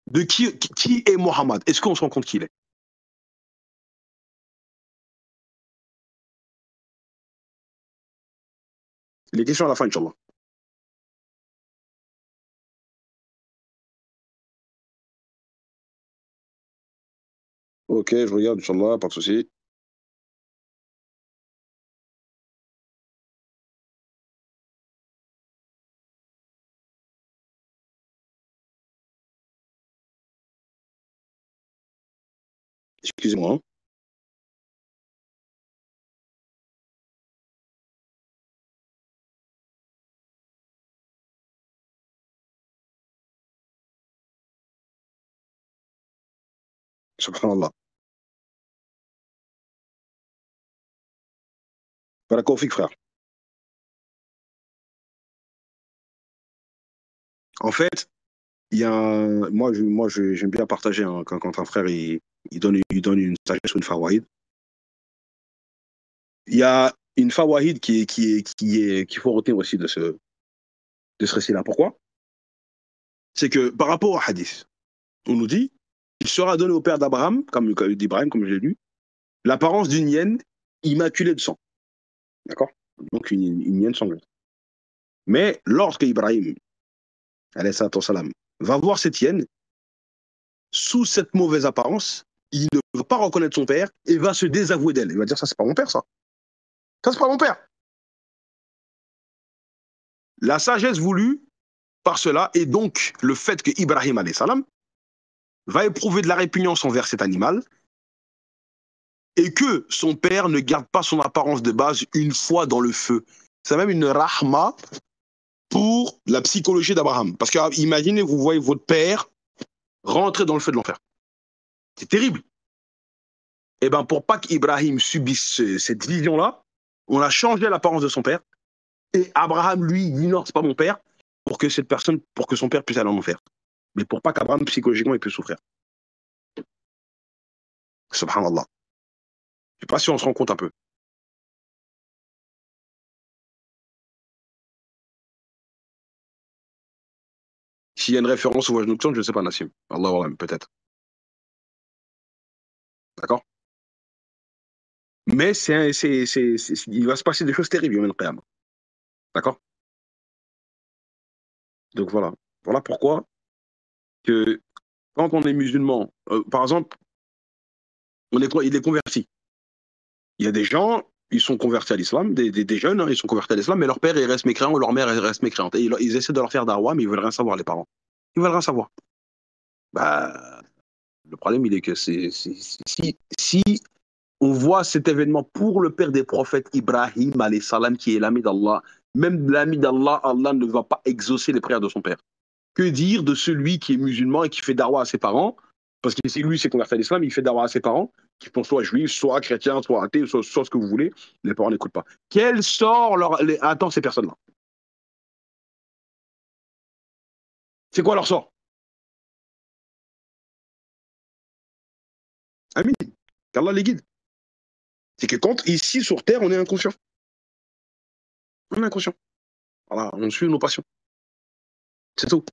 Speaker 1: de qui est Mohammed? Est-ce qu'on se rend compte qui il est? Les questions à la fin, Inch'Allah. Ok, je regarde, Inch'Allah, pas de souci. Excusez-moi, hein. Subhanallah. Barakallahu fik, frère. En fait, il y a j'aime bien partager hein, quand un frère il donne une sagesse ou une fawaïd. Il y a une fawaïd qu'il faut retenir aussi de ce récit-là. Pourquoi? C'est que par rapport au hadith, on nous dit il sera donné au père d'Abraham, d'Ibrahim, comme je l'ai lu, l'apparence d'une hyène immaculée de sang. D'accord? Donc une hyène sanglante. Mais lorsque Ibrahim, alayhi salatu wassalam, va voir cette hyène, sous cette mauvaise apparence, il ne va pas reconnaître son père et va se désavouer d'elle. Il va dire ça, c'est pas mon père, ça. Ça, c'est pas mon père. La sagesse voulue par cela et donc le fait que Ibrahim alayhi salam va éprouver de la répugnance envers cet animal et que son père ne garde pas son apparence de base une fois dans le feu. C'est même une rahma pour la psychologie d'Abraham. Parce que imaginez, vous voyez votre père rentrer dans le feu de l'enfer. C'est terrible. Et bien, pour pas qu'Ibrahim subisse cette vision-là, on a changé l'apparence de son père. Et Abraham, lui, il dit non, c'est pas mon père, pour que son père puisse aller en enfer. Mais pour pas qu'Abraham, psychologiquement, il puisse souffrir. Subhanallah. Je sais pas si on se rend compte un peu. S'il y a une référence au voyage nocturne, je ne sais pas, Nassim. Allah Alam, peut-être. D'accord? Mais il va se passer des choses terribles, Yom al-Qiyamah. D'accord? Donc voilà. Voilà pourquoi que quand on est musulman, par exemple, il est converti. Il y a des gens, ils sont convertis à l'islam, des jeunes, hein, ils sont convertis à l'islam, mais leur père, il reste mécréant ou leur mère, elle reste mécréante. Et ils essaient de leur faire darwa, mais ils veulent rien savoir, les parents. Ils veulent rien savoir. Bah, le problème, il est que si on voit cet événement pour le père des prophètes, Ibrahim, alayhi salam, qui est l'ami d'Allah, même l'ami d'Allah, Allah ne va pas exaucer les prières de son père. Que dire de celui qui est musulman et qui fait darwa à ses parents? Parce que si lui s'est converti à l'islam, il fait darwa à ses parents, qui sont soit juifs, soit chrétiens, soit athées, soit ce que vous voulez. Les parents n'écoutent pas. Quel sort attend ces personnes-là? C'est quoi leur sort? Amin. Qu'Allah les guide. C'est que quand, ici, sur Terre, on est inconscient. On est inconscient. Voilà, on suit nos passions. C'est tout.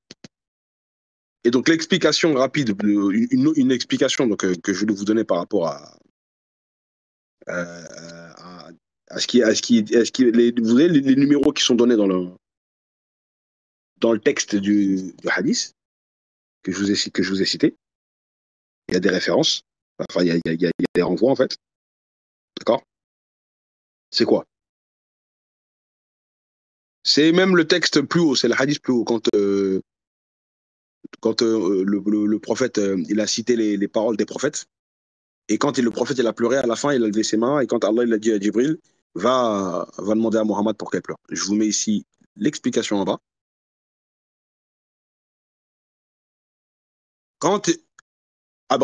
Speaker 1: Et donc, l'explication rapide, une explication donc, que je vais vous donner par rapport euh, à vous voyez les numéros qui sont donnés dans le texte du hadith que je vous ai cité. Il y a des références. Enfin, il y a des renvois, en fait. D'accord? C'est quoi? C'est même le texte plus haut, c'est le hadith plus haut. Quand le prophète, il a cité les paroles des prophètes, et quand le prophète, il a pleuré, à la fin, il a levé ses mains, et quand Allah, il a dit à Djibril, va demander à Mohammed pour qu'elle pleure. Je vous mets ici l'explication en bas. Quand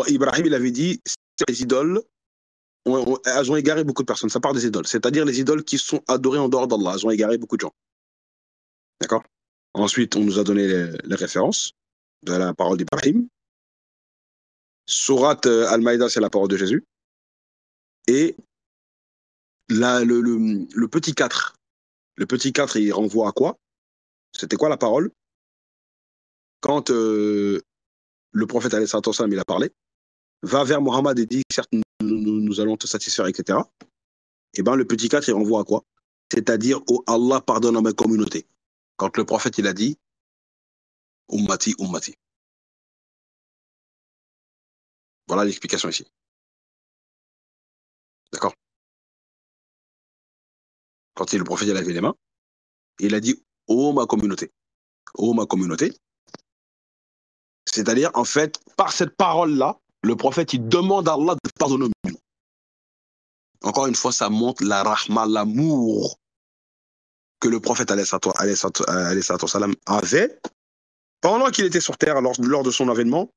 Speaker 1: Ibrahim, il avait dit, les idoles, elles ont égaré beaucoup de personnes. Ça part des idoles. C'est-à-dire les idoles qui sont adorées en dehors d'Allah. Elles ont égaré beaucoup de gens. D'accord? Ensuite, on nous a donné les références de la parole d'Ibrahim. Surat Al-Maïda, c'est la parole de Jésus. Et le petit 4. Le petit 4, il renvoie à quoi? C'était quoi la parole? Quand le prophète, alayhi salatu wassalam, il a parlé, va vers Mohammed et dit, certes, nous allons te satisfaire, etc. Et bien, le petit 4, il renvoie à quoi? C'est-à-dire, oh Allah pardonne à ma communauté. Quand le prophète, il a dit, Ummati, Ummati. Voilà l'explication ici. quand le prophète il a levé les mains, et il a dit « Ô ma communauté ». Ô ma communauté. C'est-à-dire, en fait, par cette parole-là, le prophète, il demande à Allah de pardonner aux musulmans. Encore une fois, ça montre la rahma, l'amour que le prophète alayhi salam avait pendant qu'il était sur terre lors de son avènement,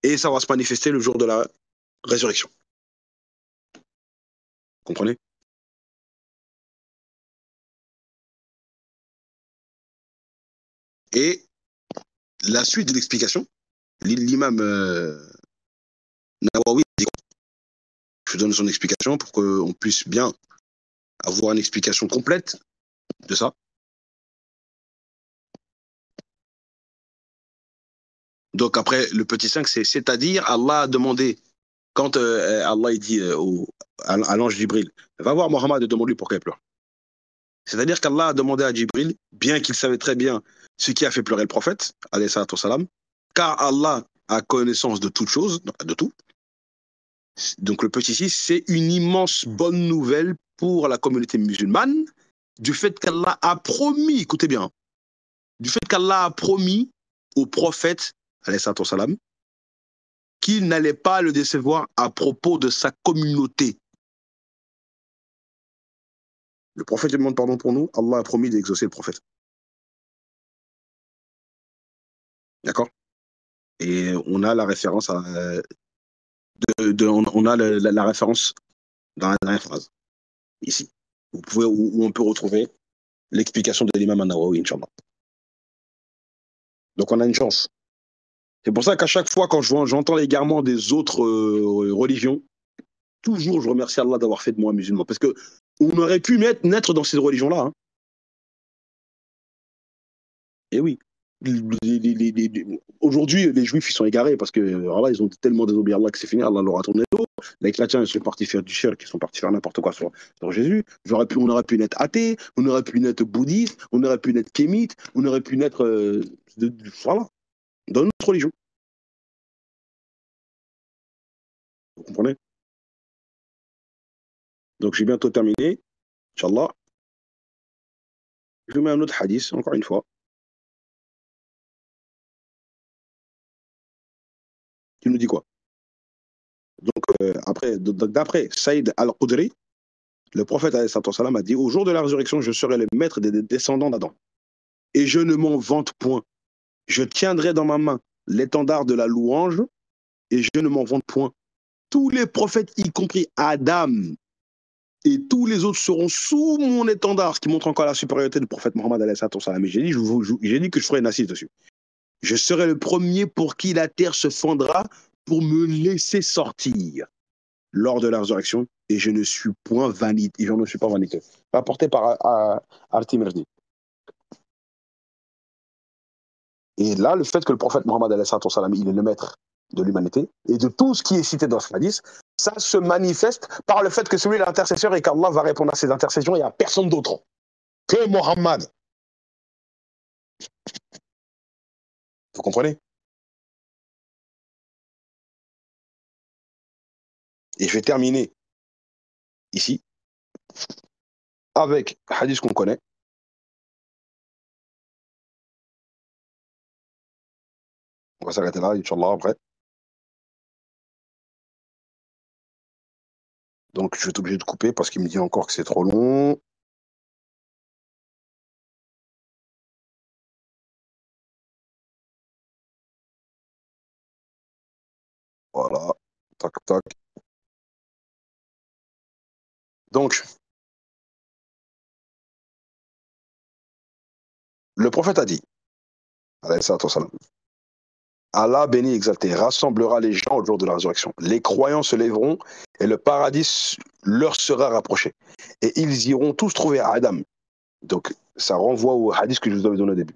Speaker 1: et ça va se manifester le jour de la résurrection. Vous comprenez? Et la suite de l'explication, l'imam Nawawi, je donne son explication pour qu'on puisse bien avoir une explication complète de ça. Donc après, le petit 5, c'est-à-dire Allah a demandé, quand Allah il dit à l'ange Jibril, va voir Mohammed et demande-lui pourquoi il pleure. C'est-à-dire qu'Allah a demandé à Jibril, bien qu'il savait très bien ce qui a fait pleurer le prophète, alayhi salatu wassalam, car Allah a connaissance de toutes choses, de tout. Donc le petit 6, c'est une immense bonne nouvelle pour la communauté musulmane, du fait qu'Allah a promis, écoutez bien, du fait qu'Allah a promis au prophète, alayhi salatu wassalam, qu'il n'allait pas le décevoir à propos de sa communauté. Le prophète demande pardon pour nous, Allah a promis d'exaucer le prophète. D'accord? Et on a la référence à, on a la référence dans la dernière phrase, ici. Vous pouvez, où on peut retrouver l'explication de l'imam An-Nawawi, Inch'Allah. Donc on a une chance. C'est pour ça qu'à chaque fois quand j'entends l'égarement des autres religions, toujours je remercie Allah d'avoir fait de moi un musulman. Parce qu'on aurait pu naître dans ces religions-là. Hein. Et oui. Aujourd'hui, les juifs, ils sont égarés parce que alors là, ils ont tellement désobéi à Allah que c'est fini, Allah leur a tourné le dos. Les chrétiens, ils sont partis faire du shirk, ils sont partis faire n'importe quoi sur Jésus. On aurait pu naître athée, on aurait pu naître bouddhiste, on aurait pu naître kémite, on aurait pu naître voilà, dans notre religion. Vous comprenez? Donc j'ai bientôt terminé, Inch'Allah. Je vous mets un autre hadith, encore une fois, qui nous dit quoi? Donc, d'après Saïd al-Qudri, le prophète a dit, au jour de la résurrection, je serai le maître des descendants d'Adam. Et je ne m'en vante point. Je tiendrai dans ma main l'étendard de la louange, et je ne m'en vante point. Tous les prophètes, y compris Adam, et tous les autres seront sous mon étendard, ce qui montre encore la supériorité du prophète Mohammed. Mais j'ai dit que je ferai une assise dessus. Je serai le premier pour qui la terre se fendra pour me laisser sortir lors de la résurrection, et je ne suis point vaniteux. Et je ne suis pas vaniteux. Rapporté par Al-Timirdi. Et là, le fait que le prophète Mohammed il est le maître de l'humanité et de tout ce qui est cité dans ce hadith, ça se manifeste par le fait que celui est l'intercesseur et qu'Allah va répondre à ses intercessions et à personne d'autre que Mohammed. Vous comprenez? Et je vais terminer ici avec un hadith qu'on connaît. On va s'arrêter là, Inch'Allah, après. Donc, je vais être obligé de couper parce qu'il me dit encore que c'est trop long. Voilà. Tac, tac. Donc, le prophète a dit, alayhi salatu wassalam, Allah béni exalté rassemblera les gens au jour de la résurrection. Les croyants se lèveront et le paradis leur sera rapproché. Et ils iront tous trouver Adam. Donc, ça renvoie au hadith que je vous avais donné au début.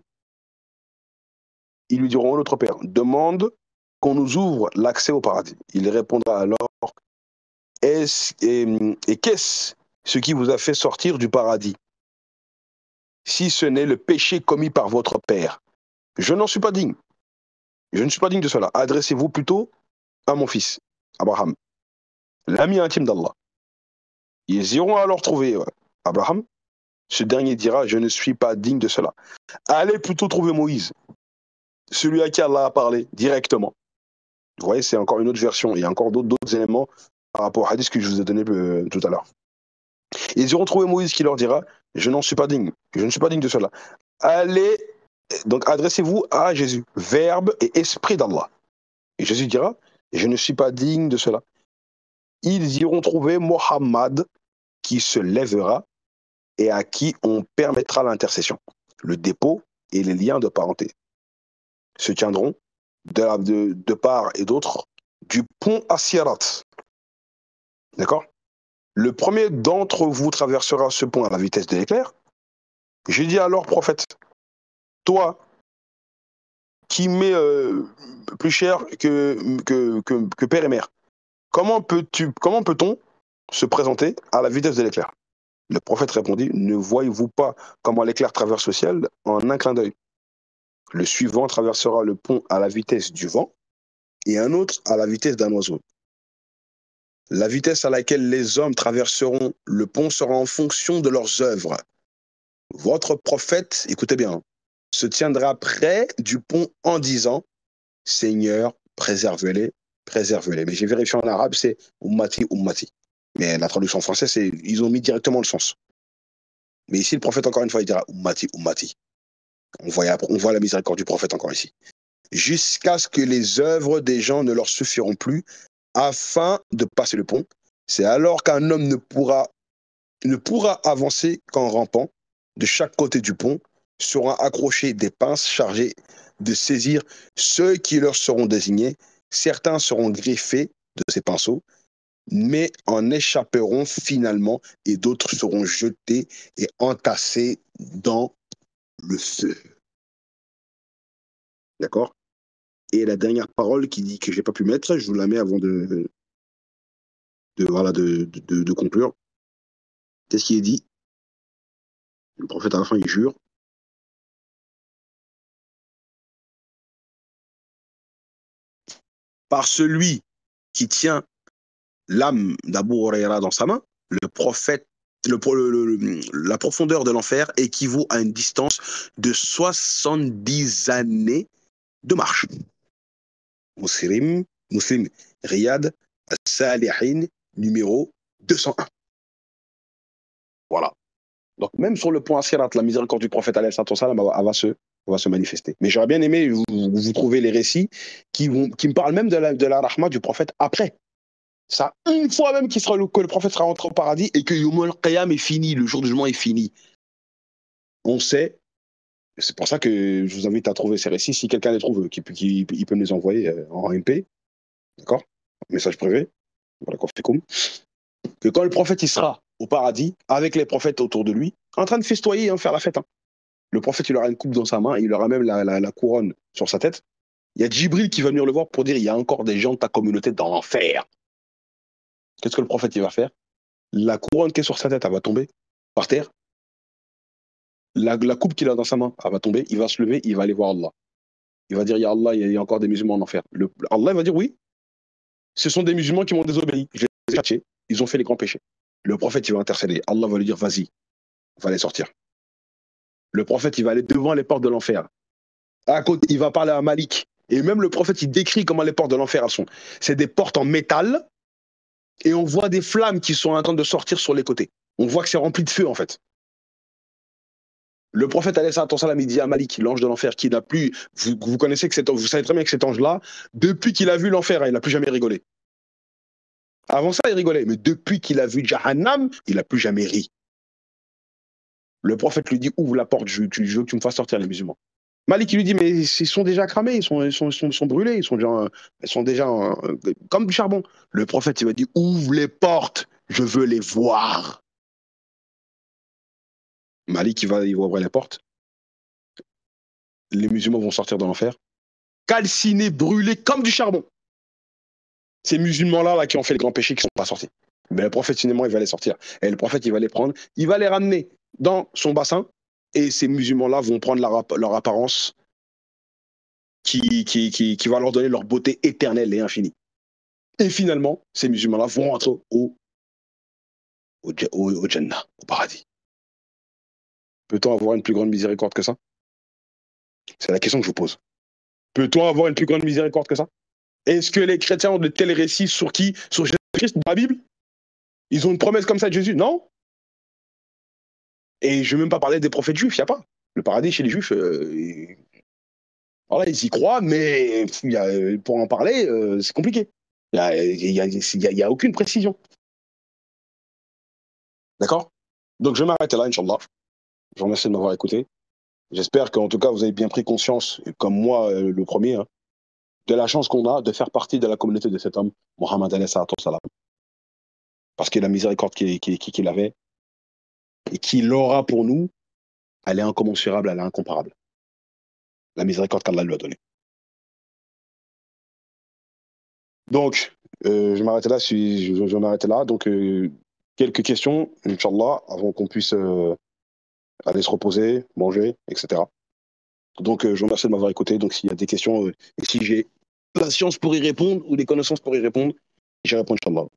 Speaker 1: Ils lui diront, notre Père, demande qu'on nous ouvre l'accès au paradis. Il répondra alors, et qu'est-ce ce qui vous a fait sortir du paradis, si ce n'est le péché commis par votre Père? Je n'en suis pas digne. Je ne suis pas digne de cela. Adressez-vous plutôt à mon fils, Abraham, l'ami intime d'Allah. Ils iront alors trouver Abraham, ce dernier dira, je ne suis pas digne de cela. Allez plutôt trouver Moïse, celui à qui Allah a parlé directement. Vous voyez, c'est encore une autre version. Il y a encore d'autres éléments par rapport au hadith que je vous ai donné tout à l'heure. Ils iront trouver Moïse qui leur dira, je n'en suis pas digne, je ne suis pas digne de cela. Allez, donc adressez-vous à Jésus, Verbe et Esprit d'Allah. Et Jésus dira, je ne suis pas digne de cela. Ils iront trouver Mohammed qui se lèvera et à qui on permettra l'intercession, le dépôt et les liens de parenté. Se tiendront de part et d'autre du pont à Sirat. D'accord? Le premier d'entre vous traversera ce pont à la vitesse de l'éclair. J'ai dit alors, prophète, toi qui m'es plus cher que père et mère, comment peut-on se présenter à la vitesse de l'éclair? Le prophète répondit, ne voyez-vous pas comment l'éclair traverse le ciel en un clin d'œil? Le suivant traversera le pont à la vitesse du vent et un autre à la vitesse d'un oiseau. La vitesse à laquelle les hommes traverseront le pont sera en fonction de leurs œuvres. Votre prophète, écoutez bien, se tiendra près du pont en disant, Seigneur, préserve-les, préserve-les. Mais j'ai vérifié en arabe, c'est Ummati, Ummati. Mais la traduction en français, c'est ils ont mis directement le sens. Mais ici, le prophète, encore une fois, il dira Ummati, Ummati. On voit la miséricorde du prophète encore ici. Jusqu'à ce que les œuvres des gens ne leur suffiront plus afin de passer le pont. C'est alors qu'un homme ne pourra avancer qu'en rampant. De chaque côté du pont seront accrochées des pinces chargées de saisir ceux qui leur seront désignés. Certains seront griffés de ces pinceaux, mais en échapperont finalement et d'autres seront jetés et entassés dans le feu. D'accord? Et la dernière parole qui dit que je n'ai pas pu mettre, je vous la mets avant de conclure. Qu'est-ce qui est dit? Le prophète à la fin, il jure. Par celui qui tient l'âme d'Abu Huraira dans sa main, le prophète, la profondeur de l'enfer équivaut à une distance de 70 années de marche. Muslim, Riyad, Salihin, numéro 201. Voilà. Donc même sur le point Sirat, la miséricorde du prophète alayhi salam va se manifester. Mais j'aurais bien aimé vous trouver les récits qui me parlent même de la rahma du prophète après. Ça, une fois même que le prophète sera rentré au paradis et que Yawm al-Qiyam est fini, le jour du jugement est fini. On sait, c'est pour ça que je vous invite à trouver ces récits. Si quelqu'un les trouve, il peut me les envoyer en MP, d'accord? Message privé, voilà qu'on fait comme. Que quand le prophète il sera au paradis, avec les prophètes autour de lui, en train de festoyer, faire la fête. Le prophète, il aura une coupe dans sa main, il aura même la couronne sur sa tête. Il y a Djibril qui va venir le voir pour dire, il y a encore des gens de ta communauté dans l'enfer. Qu'est-ce que le prophète il va faire? La couronne qui est sur sa tête, elle va tomber par terre. La coupe qu'il a dans sa main, elle va tomber. Il va se lever, il va aller voir Allah. Il va dire, ya Allah, il y a encore des musulmans en enfer. Allah va dire, oui, ce sont des musulmans qui m'ont désobéi. Je les ai châtiés. Ils ont fait les grands péchés. Le prophète, il va intercéder. Allah va lui dire, vas-y, va les sortir. Le prophète, il va aller devant les portes de l'enfer. À côté, il va parler à Malik. Et même le prophète, il décrit comment les portes de l'enfer sont. C'est des portes en métal et on voit des flammes qui sont en train de sortir sur les côtés. On voit que c'est rempli de feu, en fait. Le prophète, il dit à Malik, l'ange de l'enfer, qui n'a plus. Vous connaissez que vous savez très bien que cet ange-là, depuis qu'il a vu l'enfer, il n'a plus jamais rigolé. Avant ça, il rigolait, mais depuis qu'il a vu Jahannam, il n'a plus jamais ri. Le prophète lui dit, ouvre la porte, je veux que tu me fasses sortir les musulmans. Malik, il lui dit, mais ils sont déjà cramés, ils sont brûlés, ils sont déjà comme du charbon. Le prophète, il va dire, ouvre les portes, je veux les voir. Malik, il va ouvrir les portes. Les musulmans vont sortir de l'enfer, calcinés, brûlés comme du charbon. Ces musulmans-là qui ont fait les grands péchés, qui ne sont pas sortis. Mais le prophète, finalement, il va les sortir. Et le prophète, il va les prendre, il va les ramener dans son bassin, et ces musulmans-là vont prendre leur apparence qui va leur donner leur beauté éternelle et infinie. Et finalement, ces musulmans-là vont rentrer au Jannah, au paradis. Peut-on avoir une plus grande miséricorde que ça? C'est la question que je vous pose. Peut-on avoir une plus grande miséricorde que ça? Est-ce que les chrétiens ont de tels récits sur qui? Sur Jésus-Christ dans la Bible? Ils ont une promesse comme ça de Jésus? Non. Et je ne vais même pas parler des prophètes juifs, il n'y a pas. Le paradis chez les juifs, voilà, ils y croient, mais pour en parler, c'est compliqué. Il n'y a aucune précision. D'accord? Donc je vais m'arrêter là, Inch'Allah. Je vous remercie de m'avoir écouté. J'espère qu'en tout cas, vous avez bien pris conscience, comme moi, le premier, hein, de la chance qu'on a de faire partie de la communauté de cet homme, Mohammed alayhi salam. Parce que la miséricorde qu'il avait et qu'il aura pour nous, elle est incommensurable, elle est incomparable. La miséricorde qu'Allah lui a donnée. Donc, je vais m'arrêter là. Je vais m'arrêter là. Donc, quelques questions, Inch'Allah, avant qu'on puisse aller se reposer, manger, etc. Donc, je vous remercie de m'avoir écouté. Donc, s'il y a des questions, et si j'ai la science pour y répondre ou les connaissances pour y répondre, j'y réponds, Inch'Allah.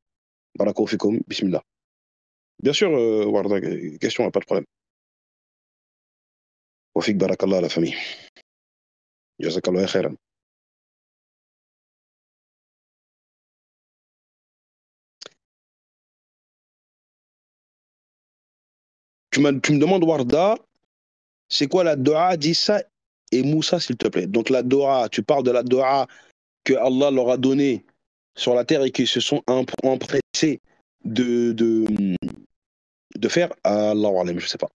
Speaker 1: Barakallahu fikoum, bismillah. Bien sûr, Warda, question, pas de problème. Wafik barakallah la famille. Jazakallah khairan. Tu me demandes, Warda, c'est quoi la doha d'Issa et Moussa, s'il te plaît? Donc, la doha, tu parles de la doha que Allah leur a donnée sur la terre et qu'ils se sont empressés de faire. Allah alam, je sais pas.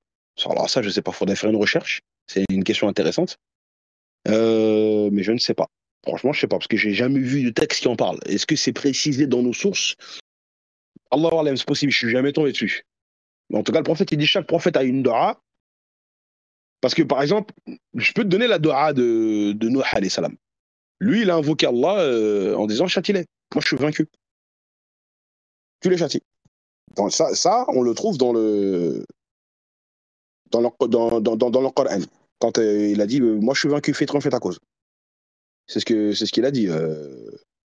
Speaker 1: Alors, ça, je sais pas. Faudrait faire une recherche. C'est une question intéressante. Mais je ne sais pas. Franchement, je sais pas, parce que j'ai jamais vu de texte qui en parle. Est-ce que c'est précisé dans nos sources? Allah alam, c'est possible, je suis jamais tombé dessus. Mais en tout cas, le prophète, il dit chaque prophète a une doha. Parce que, par exemple, je peux te donner la doha de Nuh alayhi salam. Lui, il a invoqué Allah en disant châtie-les. Moi, je suis vaincu. Tu les châties. Donc, ça, on le trouve dans le Coran. Quand il a dit moi, je suis vaincu, fais ta cause. C'est ce qu'il a dit.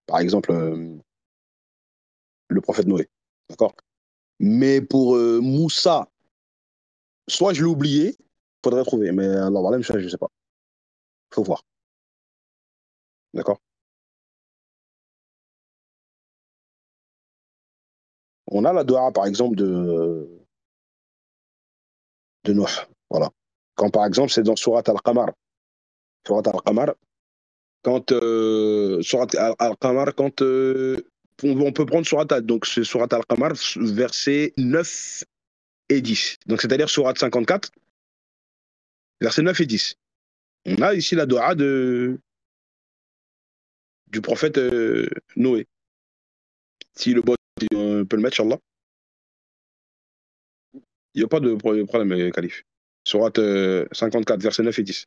Speaker 1: Par exemple, le prophète Noé. D'accord? Mais pour Moussa, soit je l'ai oublié, faudrait trouver. Mais Allah, je ne sais pas. Faut voir. D'accord? On a la doha, par exemple, de Nuh. Voilà. Quand, par exemple, c'est dans Surat Al-Qamar. Surat Al-Qamar, quand Surat Al-Qamar, quand on peut prendre Surat donc c'est Surat Al-Qamar, versets 9 et 10. Donc c'est-à-dire Surat 54, versets 9 et 10. On a ici la doha du prophète Noé. Si le bot peut le mettre, Inch'Allah. Il n'y a pas de problème, Khalif. Surat 54, versets 9 et 10.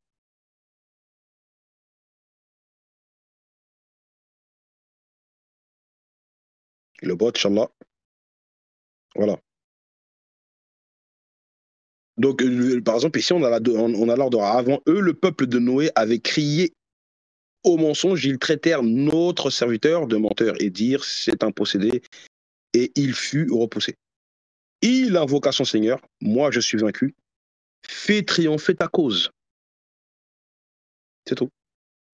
Speaker 1: Le bot, Inch'Allah. Voilà. Donc, par exemple, ici, on a l'ordre. Avant eux, le peuple de Noé avait crié au mensonge. Ils traitèrent notre serviteur de menteur et dirent c'est un possédé. Et il fut repoussé. Il invoqua son Seigneur. Moi, je suis vaincu. Fais triompher ta cause. C'est tout.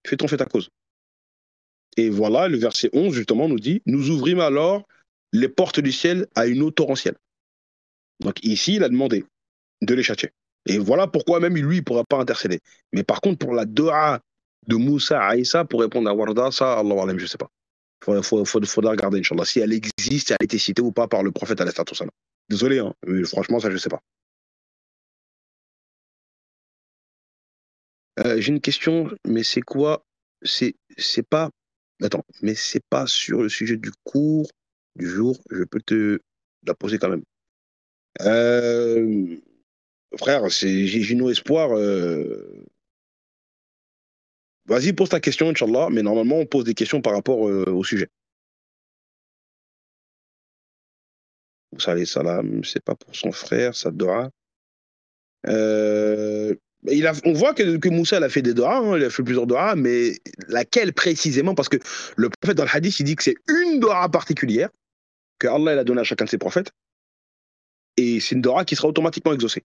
Speaker 1: Fais triompher ta cause. Et voilà, le verset 11, justement, nous dit nous ouvrîmes alors les portes du ciel à une eau torrentielle. Donc, ici, il a demandé de les châtier. Et voilà pourquoi même lui, il ne pourra pas intercéder. Mais par contre, pour la doha de Moussa à Aïssa, pour répondre à Warda, ça, Allah alam, je ne sais pas. Faudra regarder, Inch'Allah, si elle existe, si elle a été citée ou pas par le prophète alayhi salam. Désolé, hein, mais franchement, ça, je ne sais pas. J'ai une question, mais c'est quoi? C'est pas. Attends, mais c'est pas sur le sujet du cours du jour. Je peux te la poser quand même. Euh, Frère, j'ai no espoir. Vas-y, pose ta question, Inch'Allah, mais normalement, on pose des questions par rapport au sujet. Salam, salam, c'est pas pour son frère, ça doit. Euh, on voit que Moussa elle a fait des doigts, hein, il a fait plusieurs doigts, mais laquelle précisément? Parce que le prophète dans le hadith, il dit que c'est une doigt particulière que Allah il a donné à chacun de ses prophètes, et c'est une doigt qui sera automatiquement exaucée.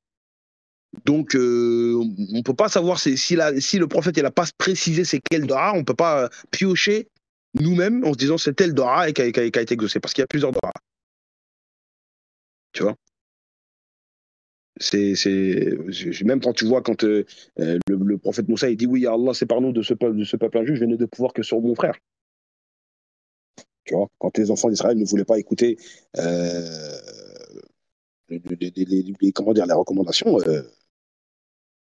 Speaker 1: Donc, on ne peut pas savoir si le prophète n'a pas précisé c'est quel dua, on ne peut pas piocher nous-mêmes en se disant c'est tel dua et qui a été exaucé, parce qu'il y a plusieurs dua. Tu vois, même quand tu vois quand le prophète Moussa il dit oui Allah sépare-nous de ce peuple injuste, je n'ai de pouvoir que sur mon frère. Tu vois, quand les enfants d'Israël ne voulaient pas écouter comment dire, les recommandations,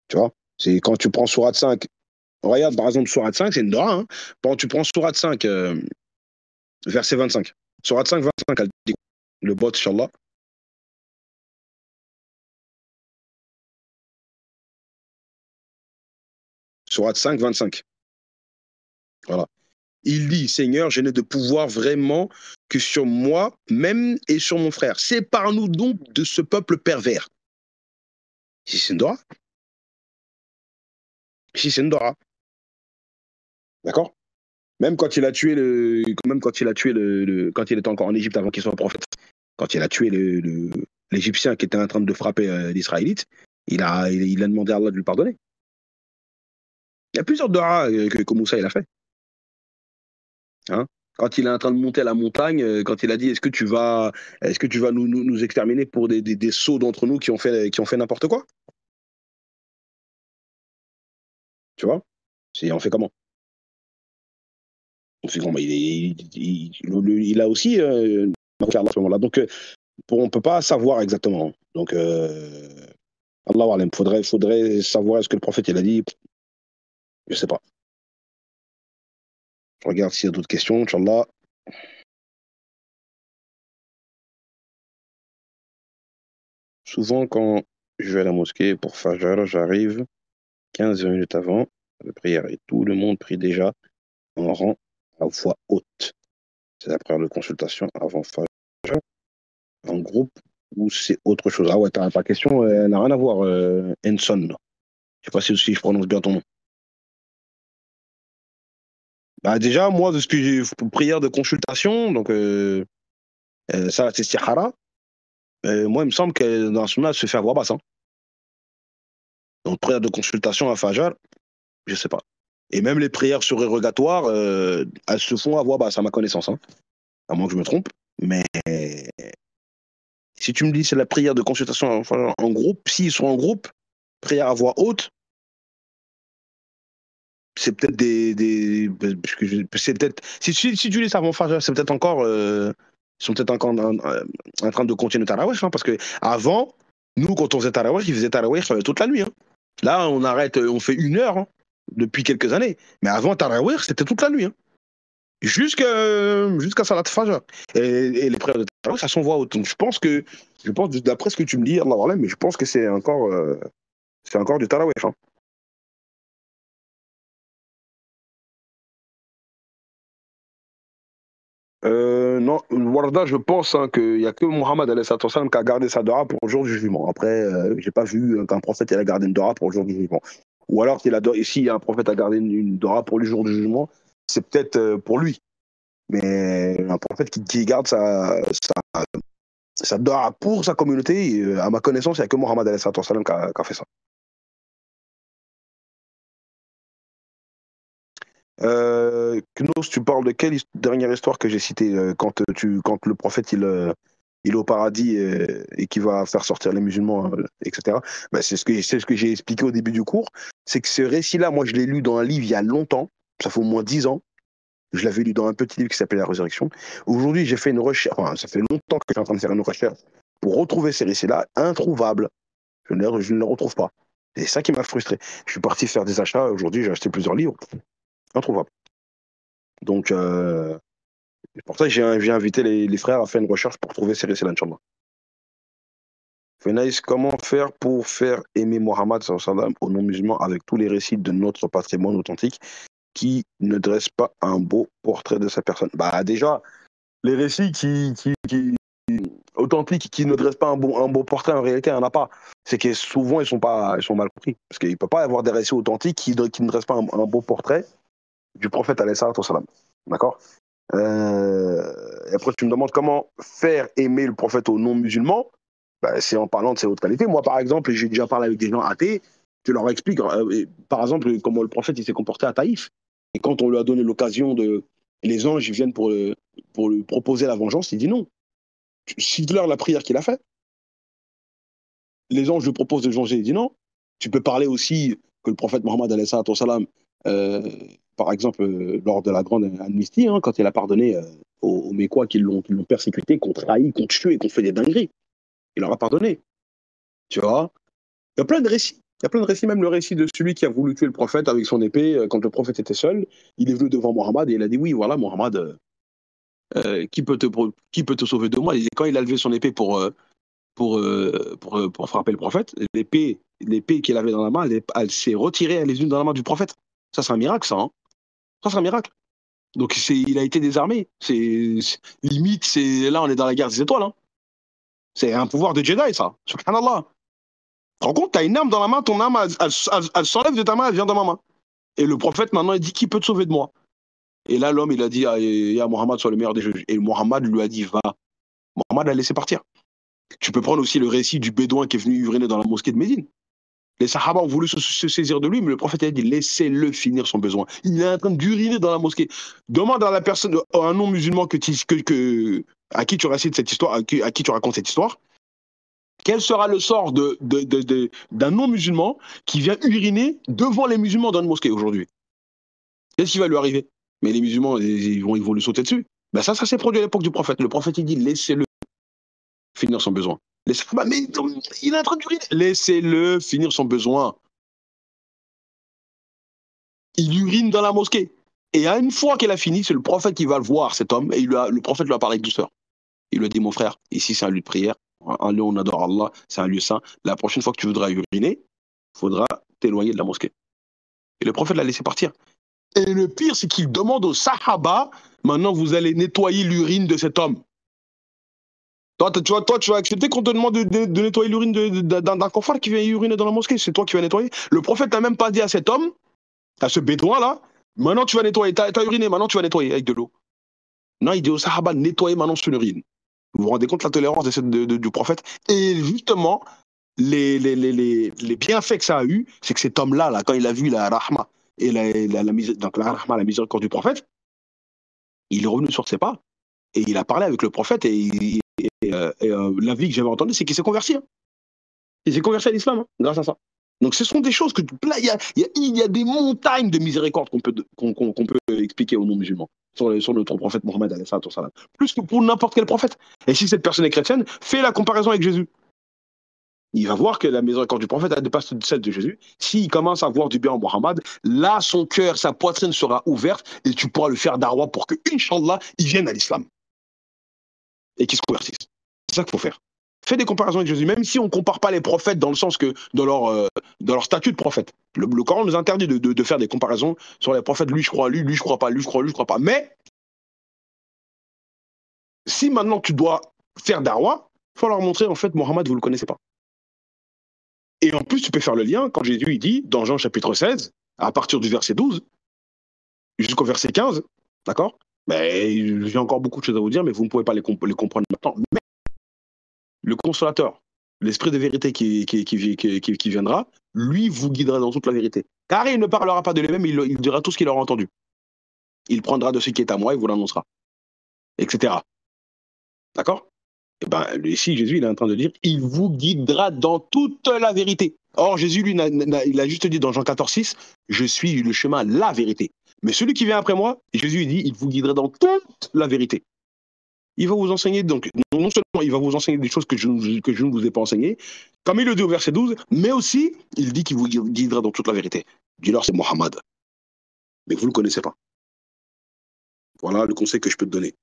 Speaker 1: tu vois, c'est quand tu prends Sourate 5, regarde par exemple Sourate 5, c'est une dora, hein. Quand tu prends Sourate 5, verset 25, Sourate 5, 25, elle dit, le bot, Inch'Allah. Sourate 5, 25. Voilà. Il dit, Seigneur, je n'ai de pouvoir vraiment que sur moi-même et sur mon frère. Sépare-nous donc de ce peuple pervers. Si c'est une dora. Si c'est une dora. D'accord. Même quand il a tué quand il était encore en Égypte avant qu'il soit prophète, quand il a tué l'Égyptien qui était en train de frapper l'Israélite, il a demandé à Allah de lui pardonner. Il y a plusieurs doigts que Moussa il a fait. Hein, quand il est en train de monter la montagne, quand il a dit est-ce que tu vas nous exterminer pour des sots d'entre nous qui ont fait n'importe quoi. Tu vois, on fait comment? On fait comment? Il a aussi à ce moment-là. Donc on peut pas savoir exactement. Donc Allah alam, faudrait savoir est-ce que le prophète il a dit. Je sais pas. Je regarde s'il y a d'autres questions, Inch'Allah. Souvent, quand je vais à la mosquée pour Fajr, j'arrive 15 minutes avant la prière et tout le monde prie déjà en rang à voix haute. C'est la prière de consultation avant Fajr, en groupe ou c'est autre chose. Ah ouais, ta question elle n'a rien à voir, Enson. Je sais pas si je prononce bien ton nom. Bah déjà, moi, de ce que j'ai prière de consultation, donc ça, c'est Sihara. Moi, il me semble que dans ce moment-là, se fait à voix basse. Hein. Donc, prière de consultation à Fajr, je sais pas. Et même les prières surérogatoires, elles se font à voix basse, à ma connaissance. Hein. À moins que je me trompe. Mais si tu me dis c'est la prière de consultation en groupe, s'ils sont en groupe, prière à voix haute, c'est peut-être c'est peut-être si tu lis ça avant Fajr, c'est peut-être encore ils sont peut-être encore en train de continuer Tarawih, hein, parce que avant, nous quand on faisait Tarawih, ils faisaient Tarawih toute la nuit. Hein. Là, on arrête, on fait 1 heure hein, depuis quelques années. Mais avant Tarawih, c'était toute la nuit. Hein. Jusqu'à Salat Fajr. Et les prières de Tarawih, ça s'envoie haute. Donc je pense, d'après ce que tu me dis, Allah Alam, mais je pense que c'est encore du Tarawih. Hein. Non, Warda, je pense hein, qu'il n'y a que Mohammed alayhi salatu wassalam qui a gardé sa dora pour le jour du jugement. Après, j'ai pas vu qu'un prophète il a gardé une dora pour le jour du jugement. Ou alors, si un prophète a gardé une dora pour le jour du jugement, c'est peut-être pour lui. Mais un prophète qui garde sa dora pour sa communauté, à ma connaissance, il n'y a que Mohammed alayhi salatu wassalam qui a fait ça. Knos, tu parles de quelle dernière histoire que j'ai citée quand le prophète il est au paradis et qui va faire sortir les musulmans, etc. Ben, c'est ce que j'ai expliqué au début du cours. C'est que ce récit-là, moi, je l'ai lu dans un livre il y a longtemps. Ça fait au moins 10 ans. Je l'avais lu dans un petit livre qui s'appelle La Résurrection. Aujourd'hui, j'ai fait une recherche. Enfin, ça fait longtemps que je suis en train de faire une recherche pour retrouver ces récits-là, introuvables. Je ne les retrouve pas. C'est ça qui m'a frustré. Je suis parti faire des achats. Aujourd'hui, j'ai acheté plusieurs livres. Introuvables. Donc, pour ça, j'ai invité les frères à faire une recherche pour trouver ces récits-là, Inch'Allah. Fenaïs, comment faire pour faire aimer Mohammed sallam aux non-musulmans avec tous les récits de notre patrimoine authentique qui ne dressent pas un beau portrait de sa personne? Bah déjà, les récits authentiques qui ne dressent pas un beau portrait, en réalité, il n'y en a pas. C'est que souvent, ils sont mal compris. Parce qu'il ne peut pas y avoir des récits authentiques qui ne dressent pas un beau portrait du prophète alayhi salatu wassalam. D'accord? Et après, tu me demandes comment faire aimer le prophète aux non-musulmans. C'est en parlant de ses hautes qualités. Moi, par exemple, j'ai déjà parlé avec des gens athées, je leur explique, par exemple, comment le prophète il s'est comporté à Taïf. Et quand on lui a donné l'occasion de... Les anges ils viennent pour lui proposer la vengeance, il dit non. Cite-leur la prière qu'il a faite. Les anges lui proposent de venger, il dit non. Tu peux parler aussi que le prophète Mohammed, euh, par exemple, lors de la grande amnistie, hein, quand il a pardonné aux Mécois qui l'ont persécuté, qui ont trahi, qui ont tué, qui ont fait des dingueries. Il leur a pardonné. Tu vois, il y a plein de récits. Il y a plein de récits, même le récit de celui qui a voulu tuer le prophète avec son épée quand le prophète était seul. Il est venu devant Mohammed et il a dit oui, voilà, Mohammed, qui peut te sauver de moi? Et quand il a levé son épée pour frapper le prophète, l'épée qu'il avait dans la main, elle s'est retirée, elle est venue dans la main du prophète. Ça, c'est un miracle, ça. Hein. Ça, c'est un miracle. Donc, il a été désarmé. Limite, là, on est dans la guerre des étoiles. Hein. C'est un pouvoir de Jedi, ça. Subhanallah. Tu te rends compte, tu as une arme dans la main, ton arme, elle s'enlève de ta main, elle vient dans ma main. Et le prophète, maintenant, il dit qui peut te sauver de moi? Et là, l'homme, il a dit, Mohammed soit le meilleur des juges. Et Mohammed lui a dit, va. Mohammed l'a laissé partir. Tu peux prendre aussi le récit du bédouin qui est venu uriner dans la mosquée de Médine. Les Sahaba ont voulu se saisir de lui, mais le prophète a dit, laissez-le finir son besoin. Il est en train d'uriner dans la mosquée. Demande à la personne, à un non-musulman à qui tu récites cette histoire, à qui tu racontes cette histoire, quel sera le sort d'un non-musulman qui vient uriner devant les musulmans dans une mosquée aujourd'hui? Qu'est-ce qui va lui arriver? Mais les musulmans, ils vont lui sauter dessus. Ben ça s'est produit à l'époque du prophète. Le prophète, il dit, laissez-le finir son besoin. Mais il est en train d'uriner. Laissez-le finir son besoin. Il urine dans la mosquée. Et à une fois qu'elle a fini, c'est le prophète qui va le voir, cet homme, et le prophète lui a parlé avec douceur. Il lui a dit, mon frère, ici c'est un lieu de prière, un lieu où on adore Allah, c'est un lieu saint. La prochaine fois que tu voudras uriner, il faudra t'éloigner de la mosquée. Et le prophète l'a laissé partir. Et le pire, c'est qu'il demande aux Sahaba, maintenant vous allez nettoyer l'urine de cet homme. Toi, tu vas accepter qu'on te demande de nettoyer l'urine d'un confrère qui vient uriner dans la mosquée. C'est toi qui vas nettoyer. Le prophète n'a même pas dit à cet homme, à ce bédouin-là, maintenant tu vas nettoyer. T'as uriné, maintenant tu vas nettoyer avec de l'eau. Non, il dit aux Sahaba, nettoyez maintenant son urine. Vous vous rendez compte de la tolérance du prophète? Et justement, les bienfaits que ça a eu, c'est que cet homme-là, quand il a vu la rahma et donc la rahma, la miséricorde du prophète, il est revenu sur ses pas et il a parlé avec le prophète et l'avis que j'avais entendu, c'est qu'il s'est converti. Hein. Il s'est converti à l'islam hein, grâce à ça. Donc ce sont des choses que là, il y a des montagnes de miséricorde qu'on peut expliquer aux non-musulmans sur notre prophète Mohammed alayhi salam. Plus que pour n'importe quel prophète. Et si cette personne est chrétienne, fais la comparaison avec Jésus. Il va voir que la miséricorde du prophète dépasse celle de Jésus. S'il commence à voir du bien en Mohammed, là, son cœur, sa poitrine sera ouverte et tu pourras le faire darwa pour que, Inch'Allah, il vienne à l'islam. Et qu'il se convertisse. C'est ça qu'il faut faire. Fais des comparaisons avec Jésus, même si on ne compare pas les prophètes dans le sens que dans leur statut de prophète. Le Coran nous interdit de faire des comparaisons sur les prophètes. Lui, je crois, lui, je crois pas, lui, je crois pas. Mais si maintenant tu dois faire darwa, il faut leur montrer, en fait, Mohammed, vous ne le connaissez pas. Et en plus, tu peux faire le lien quand Jésus il dit, dans Jean chapitre 16, à partir du verset 12, jusqu'au verset 15, d'accord? Mais j'ai encore beaucoup de choses à vous dire, mais vous ne pouvez pas les comprendre maintenant. Mais le consolateur, l'esprit de vérité qui viendra, lui vous guidera dans toute la vérité. Car il ne parlera pas de lui-même, il dira tout ce qu'il aura entendu. Il prendra de ce qui est à moi et vous l'annoncera, etc. D'accord? Et ben, ici, Jésus, il est en train de dire, il vous guidera dans toute la vérité. Or, Jésus, lui, il a juste dit dans Jean 14,6, je suis le chemin, la vérité. Mais celui qui vient après moi, Jésus, il dit, il vous guidera dans toute la vérité. Il va vous enseigner, donc, non seulement il va vous enseigner des choses que je ne vous ai pas enseignées, comme il le dit au verset 12, mais aussi, il dit qu'il vous guidera dans toute la vérité. Dis-leur, c'est Mohammed. Mais vous ne le connaissez pas. Voilà le conseil que je peux te donner.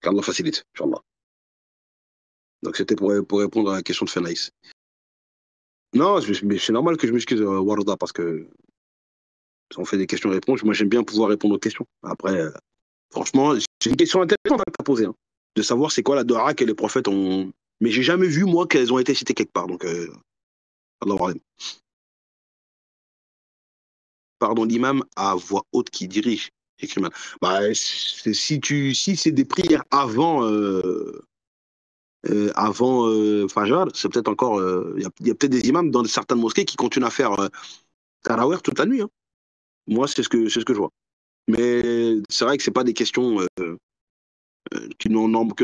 Speaker 1: Qu'Allah facilite, Inch'Allah. Donc c'était pour répondre à la question de Fenaïs. Non, mais c'est normal que je m'excuse, Warda, parce que on fait des questions-réponses. Moi, j'aime bien pouvoir répondre aux questions. Après, franchement, c'est une question intéressante à poser, hein, de savoir c'est quoi la dua que les prophètes ont. Mais j'ai jamais vu, moi, qu'elles ont été citées quelque part. Donc, Allah. Pardon, l'imam à voix haute qui dirige. écrit mal. Bah, si c'est des prières avant Fajr, c'est peut-être encore. Il y a peut-être des imams dans certaines mosquées qui continuent à faire Tarawih toute la nuit, hein. Moi, c'est ce que je vois. Mais c'est vrai que c'est pas des questions que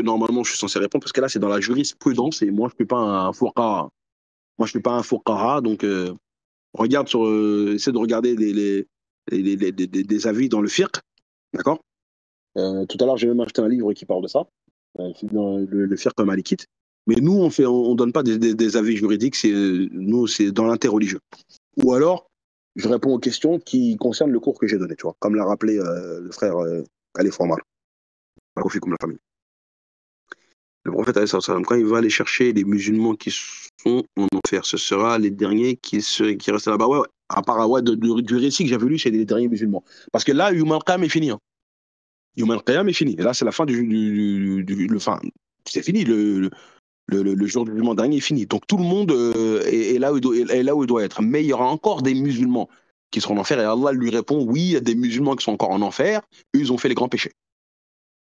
Speaker 1: normalement je suis censé répondre parce que là, c'est dans la jurisprudence et moi, je suis pas un fuqaha. Moi, je suis pas un fuqaha, donc essaie de regarder des avis dans le fiqh, d'accord? Tout à l'heure, j'ai même acheté un livre qui parle de ça, dans le fiqh malikite. Mais nous, on donne pas des avis juridiques, nous, c'est dans l'interreligieux. Ou alors, je réponds aux questions qui concernent le cours que j'ai donné, tu vois, comme l'a rappelé le frère Khalif Omar, comme la famille. Le prophète, alayhi salam, quand il va aller chercher les musulmans qui sont en enfer, ce sera les derniers qui restent là-bas. Ouais, ouais. À part ouais, du récit que j'avais lu, c'est les derniers musulmans. Parce que là, Yom al-Qiyam est fini. Hein. Yom al-Qiyam est fini. Et là, c'est la fin enfin, c'est fini. Le jour du jugement dernier est fini. Donc tout le monde est là où il doit être. Mais il y aura encore des musulmans qui seront en enfer. Et Allah lui répond, oui, il y a des musulmans qui sont encore en enfer. Eux, ils ont fait les grands péchés.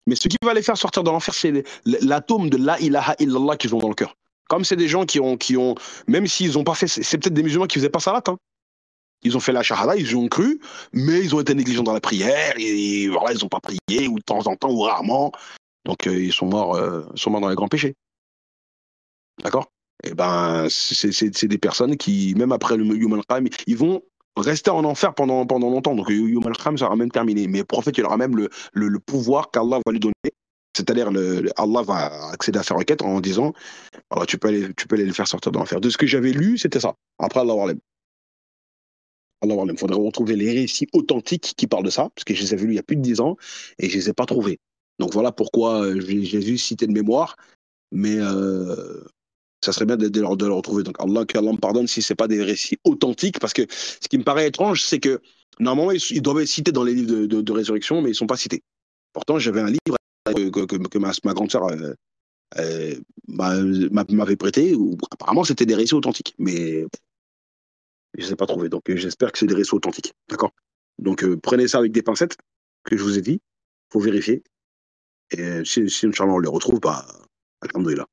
Speaker 1: Mais ce qui va les faire sortir de l'enfer, c'est l'atome de la ilaha illallah qu'ils ont dans le cœur. Comme c'est des gens qui ont même s'ils n'ont pas fait, c'est peut-être des musulmans qui faisaient pas salat. Hein. Ils ont fait la shahada, ils y ont cru, mais ils ont été négligents dans la prière, et voilà, ils n'ont pas prié, ou de temps en temps, ou rarement. Donc ils sont morts dans les grands péchés. D'accord? Et ben, c'est des personnes qui, même après le Yom al-Qiyam, ils vont rester en enfer pendant longtemps. Donc Yom al-Qiyam sera même terminé. Mais le prophète, il aura même le pouvoir qu'Allah va lui donner. C'est-à-dire, Allah va accéder à sa requête en disant, alors, tu peux aller le faire sortir de l'enfer. De ce que j'avais lu, c'était ça. Après, Allah Warlem. Allah Warlem. Il faudrait retrouver les récits authentiques qui parlent de ça, parce que je les avais lus il y a plus de 10 ans, et je les ai pas trouvés. Donc voilà pourquoi Jésus citait de mémoire, mais ça serait bien de le retrouver. Donc qu'Allah me pardonne si c'est pas des récits authentiques, parce que ce qui me paraît étrange, c'est que normalement, ils doivent être cités dans les livres de résurrection, mais ils sont pas cités. Pourtant, j'avais un livre que ma grande sœur m'avait prêté, où apparemment c'était des récits authentiques, mais je ne les ai pas trouvés. Donc j'espère que c'est des récits authentiques. D'accord? Donc prenez ça avec des pincettes, que je vous ai dit, il faut vérifier. Et si Inch'Allah on les retrouve, bah, alhamdoulilah.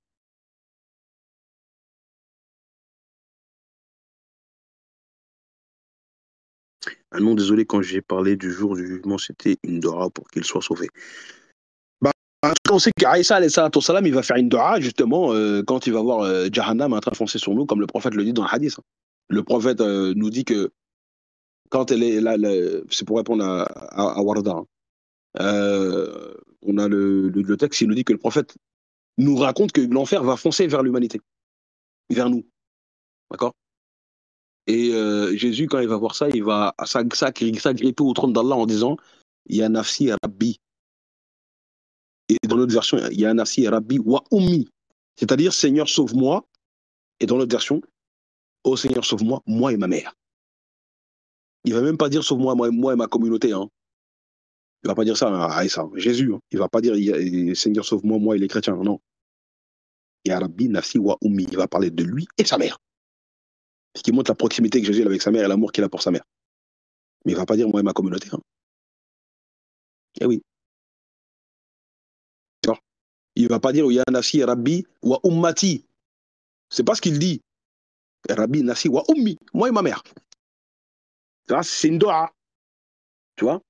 Speaker 1: Ah non, désolé, quand j'ai parlé du jour du jugement, c'était une dora pour qu'il soit sauvé. Bah, on sait qu'Aïssa, salam, il va faire une dora, justement, quand il va voir Jahannam en train de foncer sur nous, comme le prophète le dit dans le hadith. Hein. Le prophète nous dit que quand elle est là, c'est pour répondre à Warda. Hein. On a le texte qui nous dit que le prophète nous raconte que l'enfer va foncer vers l'humanité, vers nous. D'accord? Et Jésus, quand il va voir ça, il va s'agripper au trône d'Allah en disant Ya nafsi rabbi. Et dans l'autre version, Ya nafsi rabbi wa ummi. C'est-à-dire Seigneur, sauve-moi. Et dans l'autre version, Oh Seigneur, sauve-moi, moi et ma mère. Il va même pas dire sauve-moi, moi et ma communauté. Hein. Il va pas dire ça à Aïssa, Jésus. Hein. Il va pas dire Seigneur, sauve-moi, moi et les chrétiens. Non. Ya rabbi nafsi wa ummi. Il va parler de lui et sa mère. Ce qui montre la proximité que Jésus a avec sa mère et l'amour qu'il a pour sa mère. Mais il ne va pas dire moi et ma communauté. Hein. Eh oui. Il ne va pas dire Ya nafsi rabbi wa ummati. C'est pas ce qu'il dit. Rabbi nafsi wa ummi. Moi et ma mère. C'est une doha. Tu vois?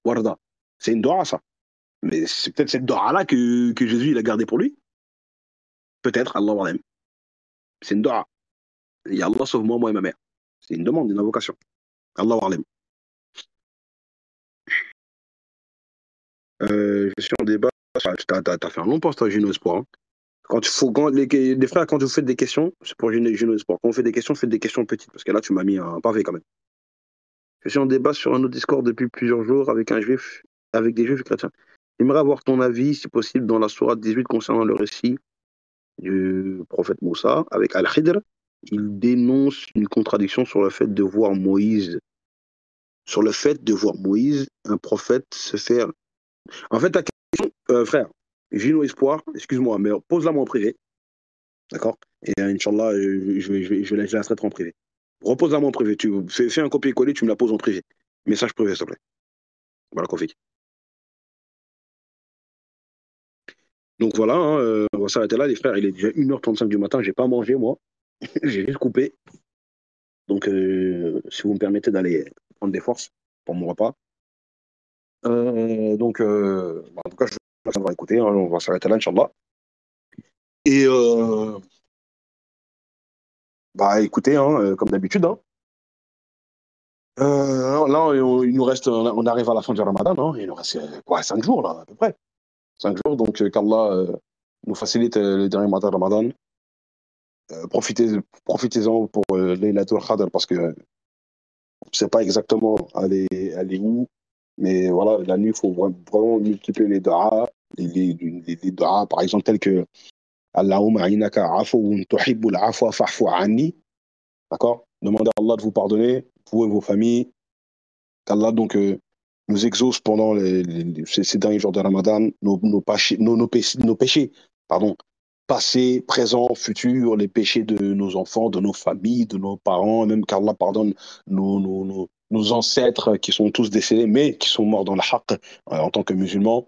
Speaker 1: Warda. C'est une doha, ça. Mais c'est peut-être cette doha-là que Jésus il a gardée pour lui. Peut-être, Allah wa C'est une doha. Ya Allah sauve-moi, moi et ma mère. C'est une demande, une invocation. Allah wa Je suis en débat. T'as fait un long poste à Juno Espoir. Hein. Les frères, quand vous faites des questions, c'est pour Juno Espoir. Quand on fait des questions, faites des questions petites. Parce que là, tu m'as mis un pavé quand même. Je suis en débat sur un autre Discord depuis plusieurs jours avec des juifs chrétiens. J'aimerais avoir ton avis, si possible, dans la sourate 18 concernant le récit du prophète Moussa avec Al-Khidr. Il dénonce une contradiction sur le fait de voir Moïse, un prophète, se faire. En fait, ta question, frère, Gino Espoir, excuse-moi, mais pose-la moi en privé, d'accord? Et Inch'Allah, je la traiterai en privé. Repose-la moi en privé. Fais un copier-coller, tu me la poses en privé. Message privé, s'il te plaît. Barakallahu fik. Donc voilà, hein, on va s'arrêter là, les frères. Il est déjà 1h35 du matin, j'ai pas mangé, moi. J'ai juste coupé. Donc, si vous me permettez d'aller prendre des forces pour mon repas. Donc, en tout cas, je vous remercie d'avoir écouté. Hein, on va s'arrêter là, Inch'Allah. Et bah, écoutez, hein, comme d'habitude, hein, là, il nous reste, on arrive à la fin du Ramadan. Hein, il nous reste quoi, 5 jours, là, à peu près. 5 jours, donc qu'Allah nous facilite les derniers matins de Ramadan. Profitez-en pour Laylatul Qadr parce que on ne sait pas exactement aller où, mais voilà, la nuit, il faut vraiment multiplier les du'as, les du'as, par exemple, tels que Allahumma innaka afuwun tuhibbul afwa fa'fu anni, d'accord? Demandez à Allah de vous pardonner, vous et vos familles, qu'Allah donc nous exauce pendant ces derniers jours de Ramadan, nos péchés, pardon, passés, présents, futurs, les péchés de nos enfants, de nos familles, de nos parents, même qu'Allah pardonne nos ancêtres qui sont tous décédés, mais qui sont morts dans le haqq en tant que musulmans.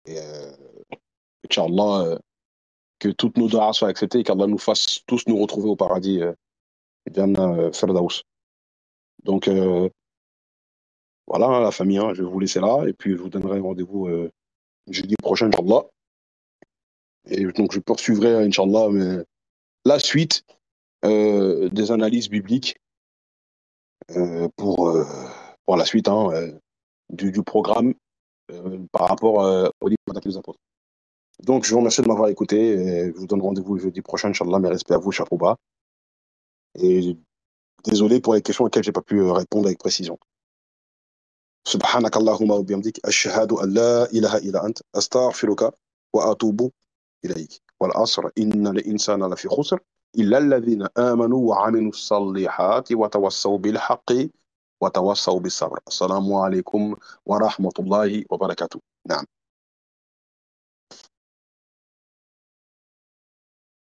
Speaker 1: Et Inch'Allah, que toutes nos du'as soient acceptées et qu'Allah nous fasse tous nous retrouver au paradis, Jannah Firdaus. Donc voilà, hein, la famille, hein, je vais vous laisser là et puis je vous donnerai rendez-vous jeudi prochain, Inch'Allah. Et donc je poursuivrai, Inch'Allah, la suite des analyses bibliques pour la suite hein, du programme par rapport au livre d'Actes des Apôtres. Donc, je vous remercie de m'avoir écouté. Et je vous donne rendez-vous jeudi prochain, Inch'Allah. Mes respects à vous, Chakouba. Et désolé pour les questions auxquelles je n'ai pas pu répondre avec précision. سبحانك اللهم وبحمدك أشهد أن لا إله إلا أنت أستغفرك وأتوب إليك والعصر إن الإنسان لفي خسر إلا الذين آمنوا وعملوا الصالحات وتوصوا بالحق وتوصوا بالصبر السلام عليكم ورحمة الله وبركاته نعم